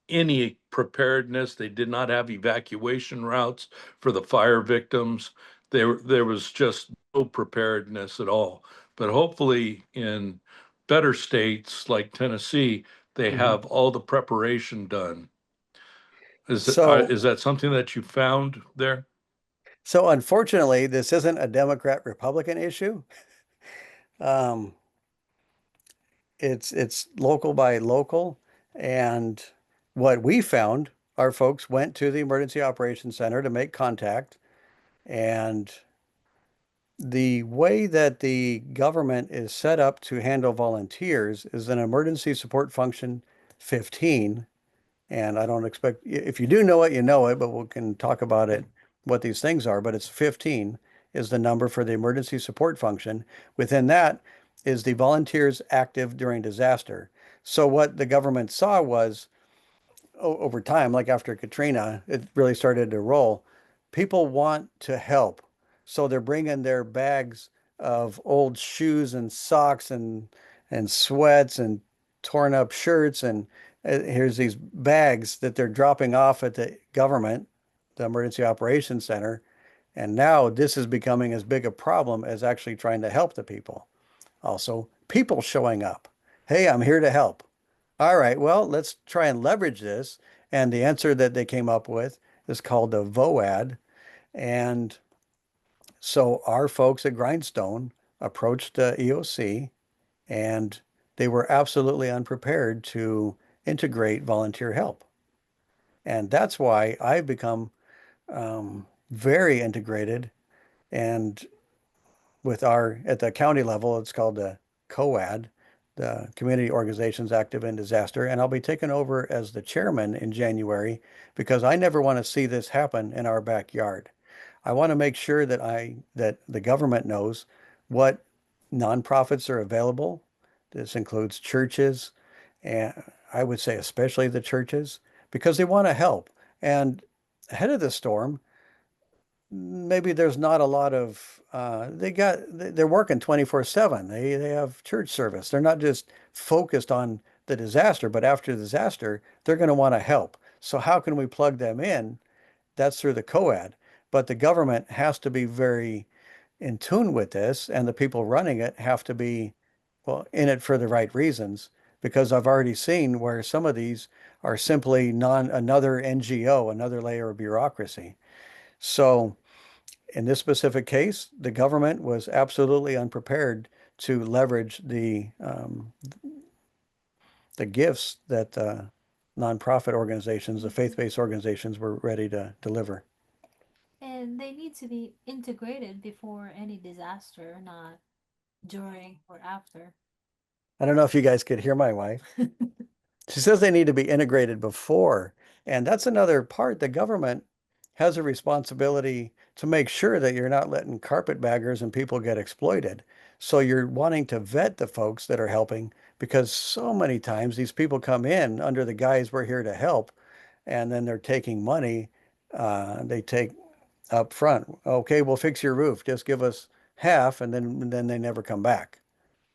any preparedness. They did not have evacuation routes for the fire victims. There was just no preparedness at all. But hopefully in better states like Tennessee, they Mhm. have all the preparation done. So, Is that something that you found there? so unfortunately, this isn't a Democrat Republican issue. Um, it's local by local, and what we found, our folks went to the Emergency Operations Center to make contact, and the way that the government is set up to handle volunteers is an emergency support function 15. And I don't expect, if you do know it, you know it, but we can talk about it, what these things are. But it's 15 is the number for the emergency support function. Within that is the volunteers active during disaster. So what the government saw was over time, like after Katrina, it really started to roll. People want to help. So they're bringing their bags of old shoes and socks and sweats and torn up shirts. And here's these bags that they're dropping off at the government, the Emergency Operations Center. And now this is becoming as big a problem as actually trying to help the people. Also, people showing up. Hey, I'm here to help. All right, well, let's try and leverage this. And the answer that they came up with is called the VOAD. And so our folks at Grindstone approached EOC, and they were absolutely unprepared to integrate volunteer help. And that's why I've become very integrated. And with our, at the county level, it's called the COAD, the Community Organizations Active in Disaster. And I'll be taking over as the chairman in January because I never want to see this happen in our backyard. I want to make sure that the government knows what nonprofits are available. This includes churches, and I would say especially the churches, because they want to help. And ahead of the storm, maybe there's not a lot of they're working 24/7. They have church service. They're not just focused on the disaster, but after the disaster, they're going to want to help. So how can we plug them in? That's through the COAD. But the government has to be very in tune with this, and the people running it have to be, well, in it for the right reasons. Because I've already seen where some of these are simply another NGO, another layer of bureaucracy. So in this specific case, the government was absolutely unprepared to leverage the gifts that nonprofit organizations, the faith-based organizations, were ready to deliver. And they need to be integrated before any disaster, not during or after. I don't know if you guys could hear my wife. She says they need to be integrated before. And that's another part. The government has a responsibility to make sure that you're not letting carpetbaggers and people get exploited. So you're wanting to vet the folks that are helping because so many times these people come in under the guise we're here to help, and then they're taking money. They take up front. Okay, we'll fix your roof. Just give us half, and then they never come back.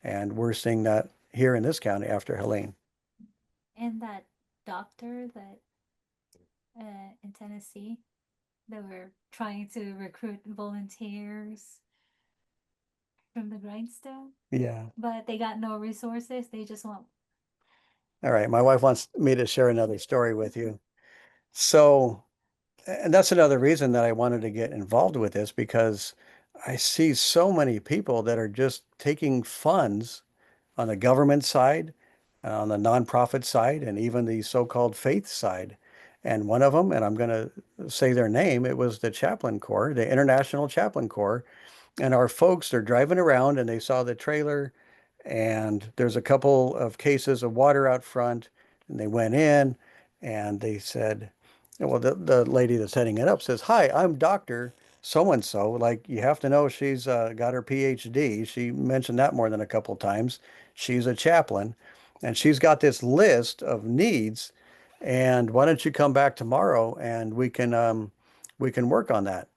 And we're seeing that here in this county after Helene. And that doctor that in Tennessee, they were trying to recruit volunteers from the grindstone, Yeah. but they got no resources. They just want. All right. My wife wants me to share another story with you. So, and that's another reason that I wanted to get involved with this because I see so many people that are just taking funds on the government side, on the nonprofit side, and even the so-called faith side. And one of them, and I'm going to say their name, it was the Chaplain Corps, the International Chaplain Corps. And our folks are driving around and they saw the trailer and there's a couple of cases of water out front, and they went in and they said, well, the lady that's heading it up says, "Hi, I'm Dr. So-and-so. Like, you have to know she's got her PhD. She mentioned that more than a couple times. She's a chaplain, and she's got this list of needs. And why don't you come back tomorrow and we can work on that."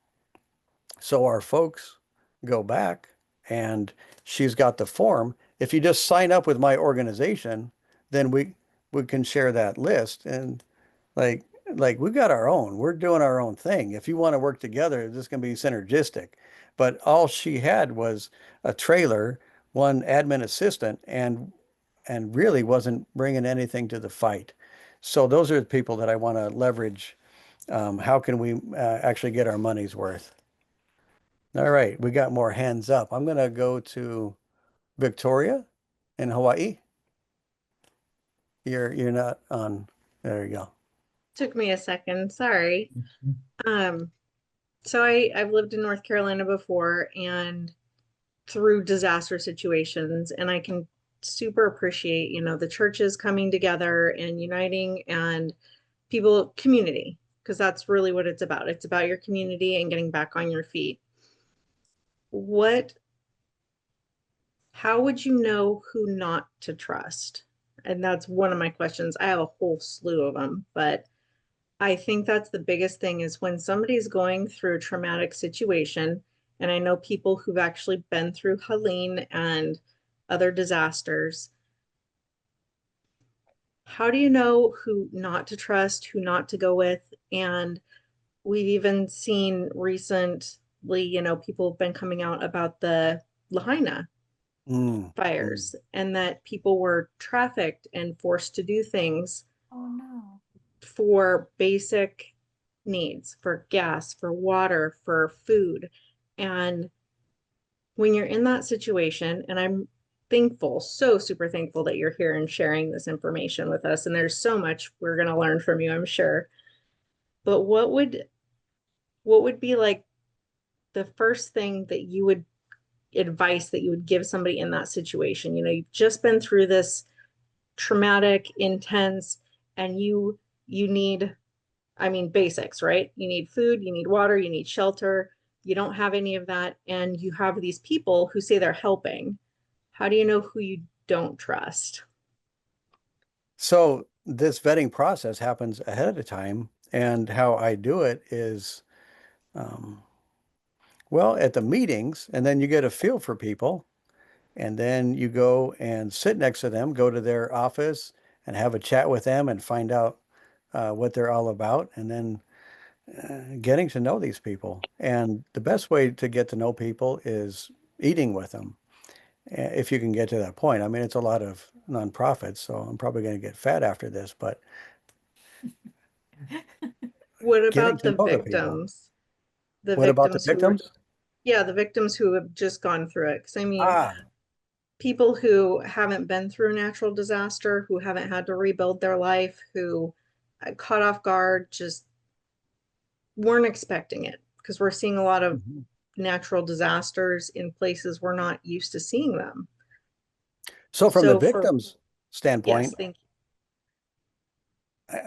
So our folks go back and she's got the form. If you just sign up with my organization, then we can share that list. And like we got our own. We're doing our own thing. If you want to work together, this can be synergistic. But all she had was a trailer, one admin assistant, and really wasn't bringing anything to the fight. So those are the people that I want to leverage. How can we actually get our money's worth? All right, we got more hands up. I'm going to go to Victoria in Hawaii. You're not on. There you go. Took me a second, sorry. Um, so I've lived in North Carolina before and through disaster situations, and I can super appreciate, you know, the churches coming together and uniting and people, community, because that's really what it's about. It's about your community and getting back on your feet. How would you know who not to trust? And that's one of my questions. I have a whole slew of them, but I think that's the biggest thing is when somebody's going through a traumatic situation, and I know people who've actually been through Helene and other disasters. How do you know who not to trust, who not to go with? And we've even seen recently, you know, people have been coming out about the Lahaina fires and that people were trafficked and forced to do things Oh no. for basic needs, for gas, for water, for food. And when you're in that situation, and I'm thankful, so super thankful that you're here and sharing this information with us. And there's so much we're going to learn from you, I'm sure. But what would be like the first thing that you would advice that you would give somebody in that situation? You know, you've just been through this traumatic, intense, and you need, I mean, basics, right? You need food, you need water, you need shelter. You don't have any of that, and you have these people who say they're helping. How do you know who you don't trust? So this vetting process happens ahead of time, and how I do it is, um, well, at the meetings, and then you get a feel for people, and then you go and sit next to them, go to their office and have a chat with them and find out what they're all about, and then getting to know these people. And the best way to get to know people is eating with them, if you can get to that point. I mean, it's a lot of nonprofits, so I'm probably going to get fat after this, but What getting about to the know the people. victims? The What about the victims who were, victims? yeah, the victims who have just gone through it. Because I mean, Ah, people who haven't been through a natural disaster, who haven't had to rebuild their life, who caught off guard, just weren't expecting it. Because we're seeing a lot of mhm. natural disasters in places we're not used to seeing them. So from the So for, victims' yes, standpoint, thank you.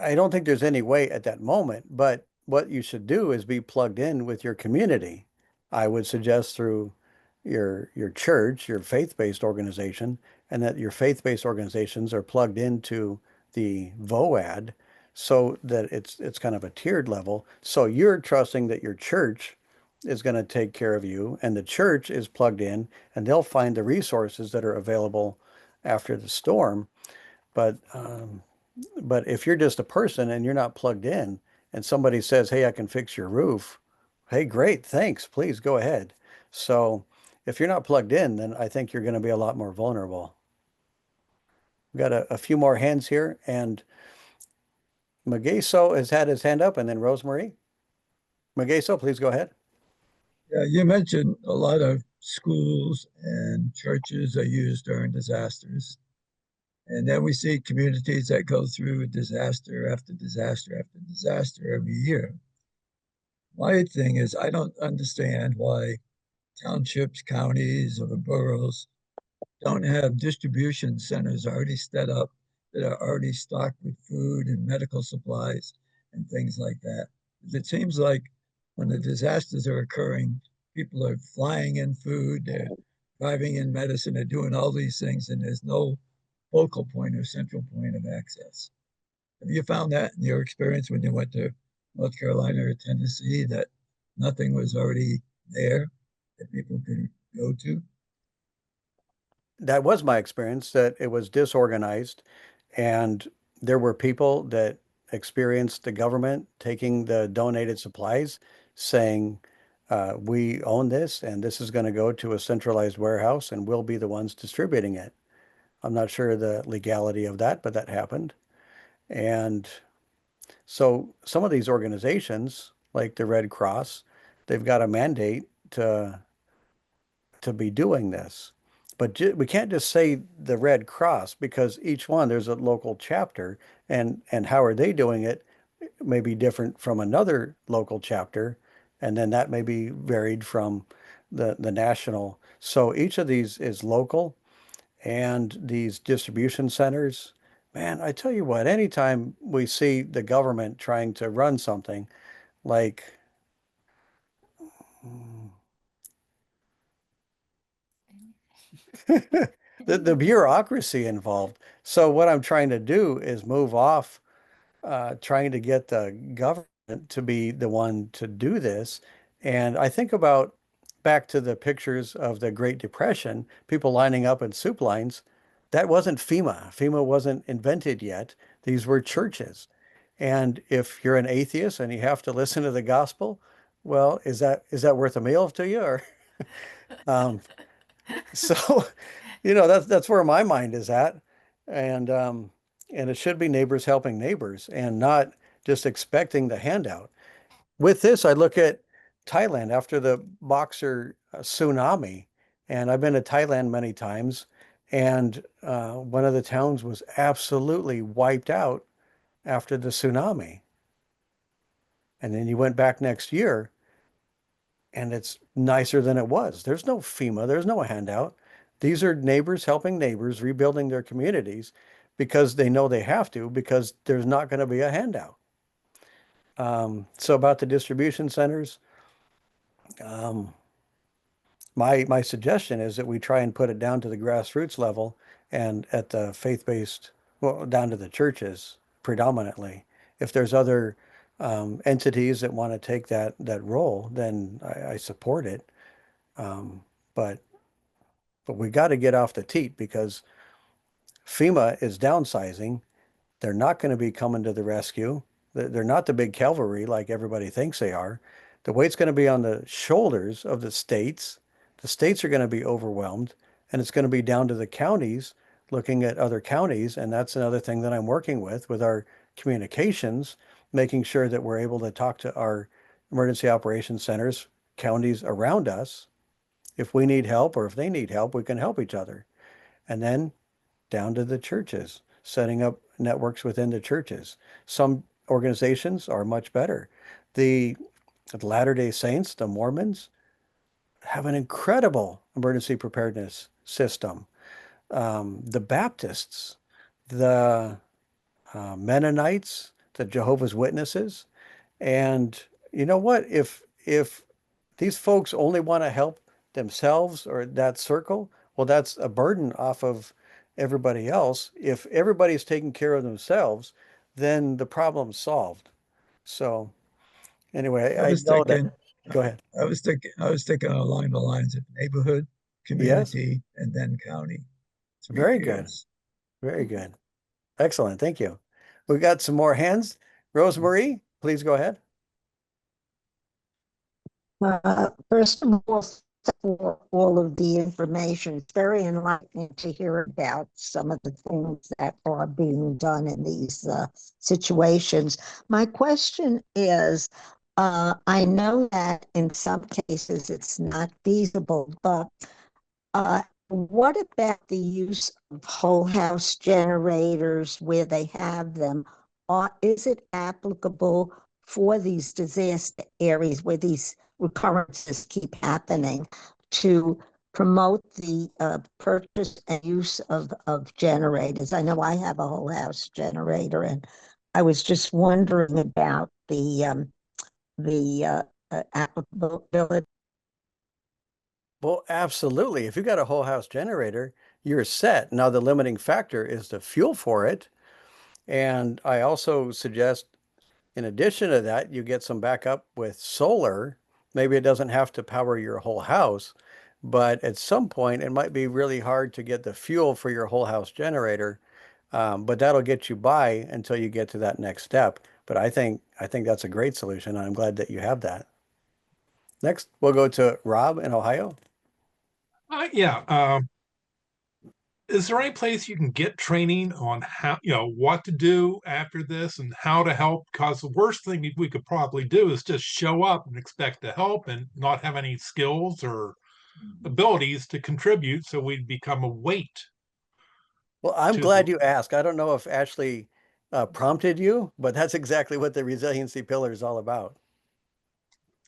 I don't think there's any way at that moment, but what you should do is be plugged in with your community. I would suggest through your church, your faith-based organization, and that your faith-based organizations are plugged into the VOAD so that it's kind of a tiered level. So you're trusting that your church is going to take care of you, and the church is plugged in, and they'll find the resources that are available after the storm. But but if you're just a person and you're not plugged in, and somebody says, "Hey, I can fix your roof," hey, great, thanks, please go ahead. So if you're not plugged in, then I think you're going to be a lot more vulnerable. We've got a few more hands here, and Mageso has had his hand up, and then Rosemary. Mageso, please go ahead. Yeah, you mentioned a lot of schools and churches are used during disasters. And then we see communities that go through disaster after disaster after disaster every year. My thing is, I don't understand why townships, counties, or boroughs don't have distribution centers already set up that are already stocked with food and medical supplies and things like that. It seems like when the disasters are occurring, people are flying in food, they're driving in medicine, they're doing all these things, and there's no focal point or central point of access. Have you found that in your experience when you went to North Carolina or Tennessee, that nothing was already there that people could go to? That was my experience, that it was disorganized, and there were people that experienced the government taking the donated supplies, saying, we own this and this is going to go to a centralized warehouse and we'll be the ones distributing it. I'm not sure the legality of that, but that happened. And so some of these organizations, like the Red Cross, they've got a mandate to be doing this. But we can't just say the Red Cross, because each one, there's a local chapter, and how are they doing it may be different from another local chapter, and then that may be varied from the national. So each of these is local, and these distribution centers, man, I tell you what, anytime we see the government trying to run something like the bureaucracy involved. So what I'm trying to do is move off trying to get the government to be the one to do this. And I think about back to the pictures of the Great Depression, people lining up in soup lines. That wasn't FEMA. FEMA wasn't invented yet. These were churches. And if you're an atheist and you have to listen to the gospel, well, is that worth a meal to you? Or um, so, that's where my mind is at. And it should be neighbors helping neighbors and not just expecting the handout. With this, I look at Thailand after the Boxer tsunami, and I've been to Thailand many times, and one of the towns was absolutely wiped out after the tsunami. And then you went back next year, and it's nicer than it was. There's no FEMA, there's no handout. These are neighbors helping neighbors rebuilding their communities because they know they have to, because there's not going to be a handout. So about the distribution centers, um, my suggestion is that we try and put it down to the grassroots level and at the faith-based, well, down to the churches predominantly. If there's other entities that want to take that role, then I support it. Um, but we got to get off the teat, because FEMA is downsizing. They're not going to be coming to the rescue. They're not the big cavalry like everybody thinks they are. The weight's going to be on the shoulders of the states. The states are going to be overwhelmed, and it's going to be down to the counties looking at other counties. And that's another thing that I'm working with our communications, making sure that we're able to talk to our emergency operations centers, counties around us. If we need help or if they need help, we can help each other. And then down to the churches, setting up networks within the churches. Some organizations are much better. The Latter-day Saints, the Mormons, have an incredible emergency preparedness system. The Baptists, the Mennonites, the Jehovah's Witnesses. And you know what? If these folks only want to help themselves or that circle, well, that's a burden off of everybody else. If everybody's taking care of themselves, then the problem's solved. So anyway, I I was know that. thinking, Go ahead. I was thinking along the lines of neighborhood, Yes, community, and then county. Three very good. tiers. Very good. Excellent. Thank you. We got some more hands. Rosemarie, please go ahead. First of all, for all of the information, it's very enlightening to hear about some of the things that are being done in these situations. My question is, I know that in some cases it's not feasible, but what about the use of whole house generators where they have them? Or is it applicable for these disaster areas where these recurrences keep happening to promote the purchase and use of generators. I know I have a whole house generator, and I was just wondering about the applicability. Well, absolutely. If you got a whole house generator, you're set. Now, the limiting factor is the fuel for it. And I also suggest, in addition to that, you get some backup with solar. Maybe it doesn't have to power your whole house, but at some point, it might be really hard to get the fuel for your whole house generator. But that'll get you by until you get to that next step. But I think that's a great solution. And I'm glad that you have that. Next, we'll go to Rob in Ohio. Yeah. Is there any place you can get training on how, what to do after this and how to help? Because the worst thing we could probably do is just show up and expect to help and not have any skills or abilities to contribute. So we'd become a weight. Well, I'm to glad the- you asked. I don't know if Ashley prompted you, but that's exactly what the resiliency pillar is all about.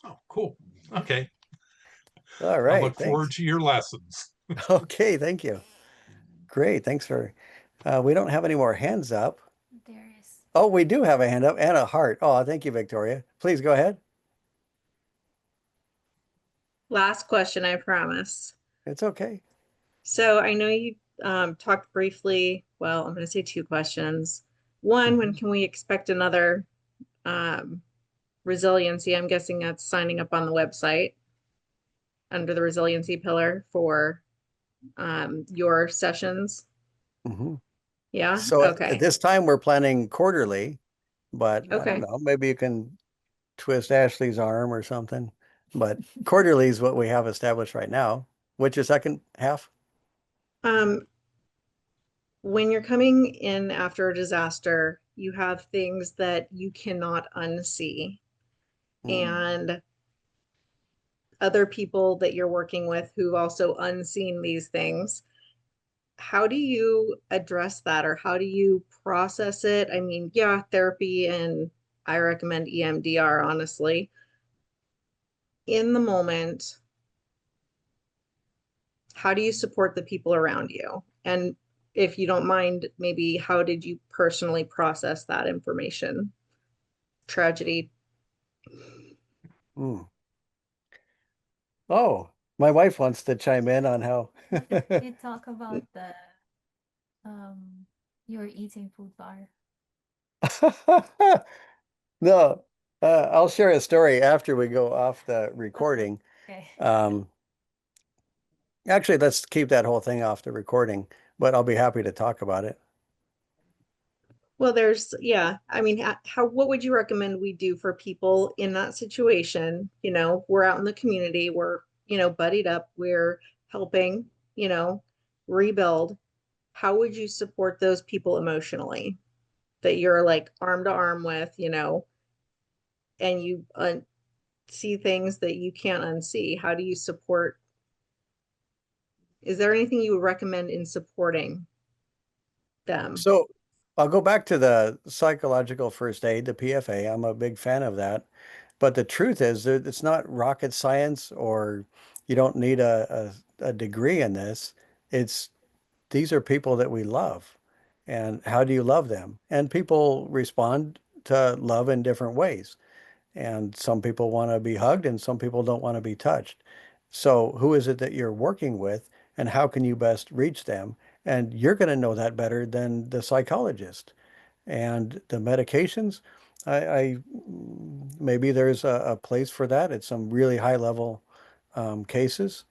Oh, cool. Okay. All I right, look forward thanks. to your lessons. Okay, thank you. Great, thanks for. We don't have any more hands up. There is. Oh, we do have a hand up and a heart. Oh, thank you, Victoria. Please go ahead. Last question, I promise. It's okay. So I know you talked briefly, well, I'm going to say two questions. One, when can we expect another resiliency? I'm guessing that's signing up on the website under the resiliency pillar for your sessions. Mhm. Yeah. So at Okay. this time, we're planning quarterly, but I don't Okay. know, maybe you can twist Ashley's arm or something. But quarterly is what we have established right now. What's your second half? When you're coming in after a disaster, you have things that you cannot unsee. And other people that you're working with who've also unseen these things. How do you address that, or how do you process it? I mean, yeah, therapy, and I recommend EMDR, honestly. In the moment, how do you support the people around you? And if you don't mind, maybe how did you personally process that information? Tragedy. Mm. Oh, my wife wants to chime in on how. You talk about the you're eating food bar. No, I'll share a story after we go off the recording. Okay. Actually, let's keep that whole thing off the recording, but I'll be happy to talk about it. Well, yeah, I mean, what would you recommend we do for people in that situation? We're out in the community, we're, buddied up, we're helping, rebuild. How would you support those people emotionally that you're like arm to arm with, and you see things that you can't unsee? How do you support? Is there anything you would recommend in supporting them? So I'll go back to the psychological first aid, the PFA. I'm a big fan of that. But the truth is that it's not rocket science, or you don't need a degree in this. It's these are people that we love. And how do you love them? And people respond to love in different ways. And some people want to be hugged and some people don't want to be touched. So who is it that you're working with and how can you best reach them? And you're going to know that better than the psychologist. And the medications, I maybe there's a place for that at some really high level cases.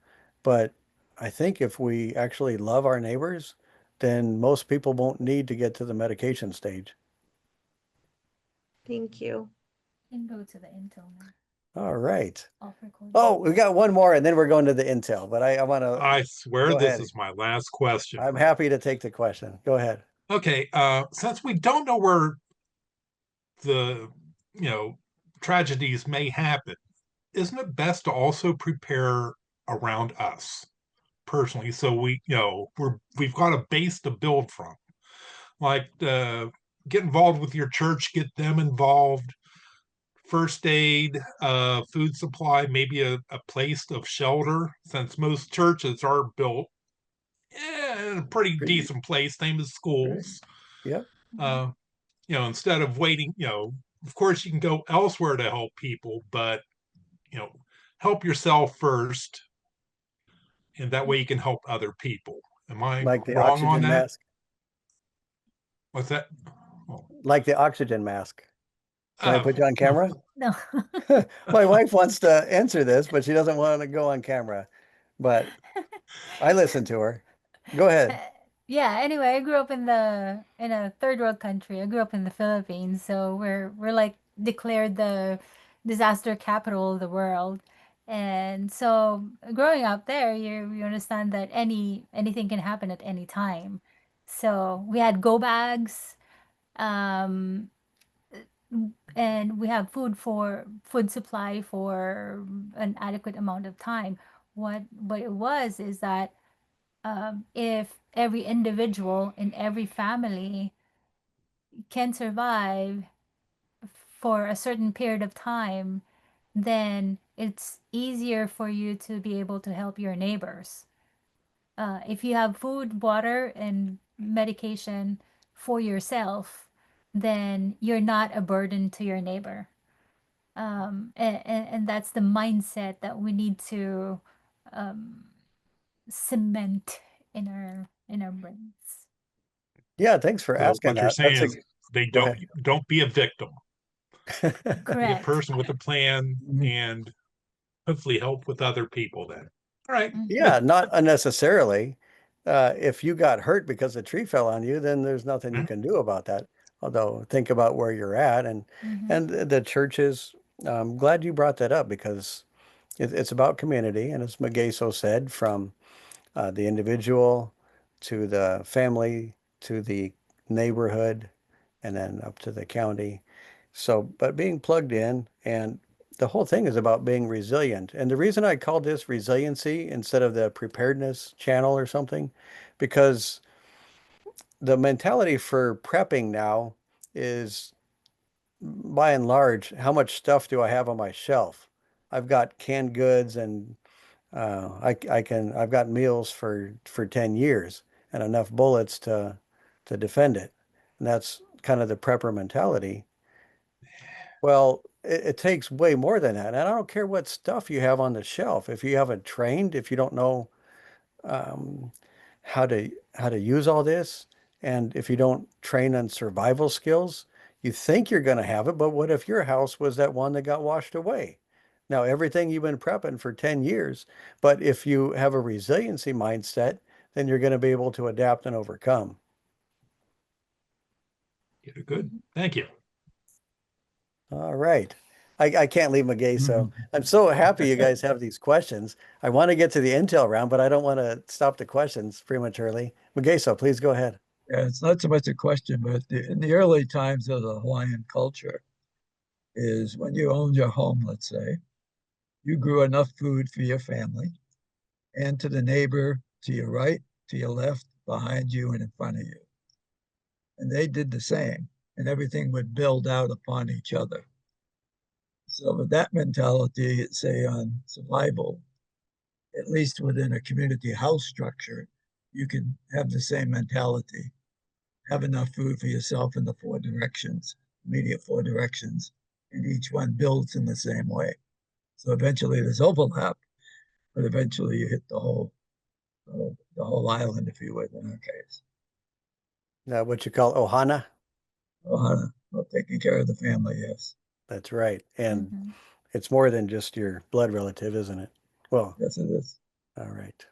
But I think if we actually love our neighbors, then most people won't need to get to the medication stage. Thank you. You can go to the Intel now. All right. Off recording. Oh, we got one more and then we're going to the Intel, but I want to, I swear Go this ahead. is my last question. I'm happy to take the question. Go ahead. Okay, since we don't know where the tragedies may happen, isn't it best to also prepare around us personally, so we've got a base to build from? Like, get involved with your church, get them involved, first aid, food supply, maybe a place of shelter, since most churches are built in a pretty decent place, same as schools. Yep. Instead of waiting, of course you can go elsewhere to help people, but help yourself first, and that way you can help other people. Am I Like the wrong on oxygen that? mask. What's that? Oh. Like the oxygen mask. Can I put you on camera? No. My wife wants to answer this, but she doesn't want to go on camera. But I listen to her. Go ahead. Yeah, anyway, I grew up in a third world country. I grew up in the Philippines, so we're like declared the disaster capital of the world. And so growing up there, you understand that anything can happen at any time. So we had go bags, um, and we have food supply for an adequate amount of time. What it was is that if every individual in every family can survive for a certain period of time, then it's easier for you to be able to help your neighbors. If you have food, water, and medication for yourself, then you're not a burden to your neighbor. And that's the mindset that we need to um, cement in our brains. Yeah, thanks for So asking what you're that. That's saying a is they go ahead. don't be a victim. Be a Correct. person with a plan Mhm. and hopefully help with other people then. All right. Yeah, not unnecessarily. If you got hurt because a tree fell on you, then there's nothing you can do about that. Although think about where you're at and the churches. I'm glad you brought that up because it's about community, and as Mageso said, from the individual to the family to the neighborhood and then up to the county. So, but being plugged in and the whole thing is about being resilient. And the reason I called this resiliency instead of the preparedness channel or something, because the mentality for prepping now is by and large, how much stuff do I have on my shelf? I've got canned goods and I've got meals for 10 years and enough bullets to defend it. And that's kind of the prepper mentality. Well, it takes way more than that. And I don't care what stuff you have on the shelf. If you haven't trained, if you don't know um, how to use all this, and if you don't train on survival skills, you think you're going to have it, but what if your house was that one that got washed away? Now, everything you've been prepping for 10 years, but if you have a resiliency mindset, then you're going to be able to adapt and overcome. Good. Thank you. All right. I can't leave Magay, so Mhm. I'm so happy you guys have these questions. I want to get to the intel round, but I don't want to stop the questions prematurely. Magay, so please go ahead. Yeah, it's not so much a question, but in the early times of the Hawaiian culture is when you owned your home, let's say, you grew enough food for your family and to the neighbor to your right, to your left, behind you, and in front of you. And they did the same, and everything would build out upon each other. So with that mentality, say on survival, at least within a community house structure, you can have the same mentality. Have enough food for yourself in the four directions, immediate four directions, and each one builds in the same way. So eventually there's overlap, but eventually you hit the whole island, if you would, in our case. What you call Ohana? Ohana, well, taking care of the family, yes. That's right. And Mm-hmm. it's more than just your blood relative, isn't it? Well, Yes, it is. all right.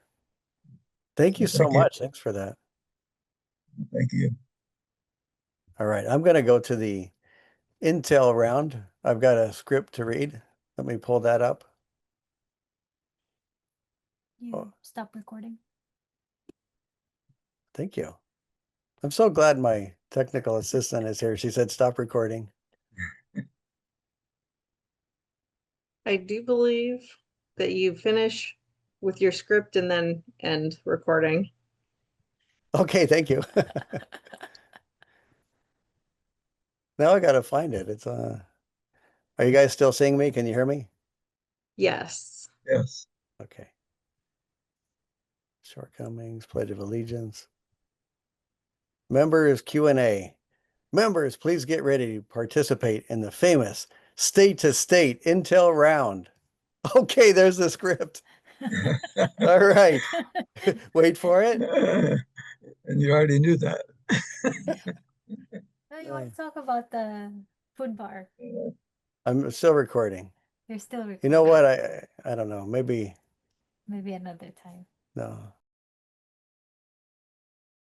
Thank you So so thank you. much. Thanks for that. Thank you. All right. I'm going to go to the intel round. I've got a script to read. Let me pull that up. You stop recording. Thank you. I'm so glad my technical assistant is here. She said, stop recording. I do believe that you finish with your script and then end recording. Okay, thank you. Now I got to find it. It's Are you guys still seeing me? Can you hear me? Yes. Yes. Okay. Shortcomings, Pledge of Allegiance. Members Q&A. Members, please get ready to participate in the famous state-to-state intel round. Okay, there's the script. All right. Wait for it. And you already knew that. Oh, you want to talk about the food bar? I'm still recording. You're still recording. You know what? I don't know. Maybe Maybe another time. no.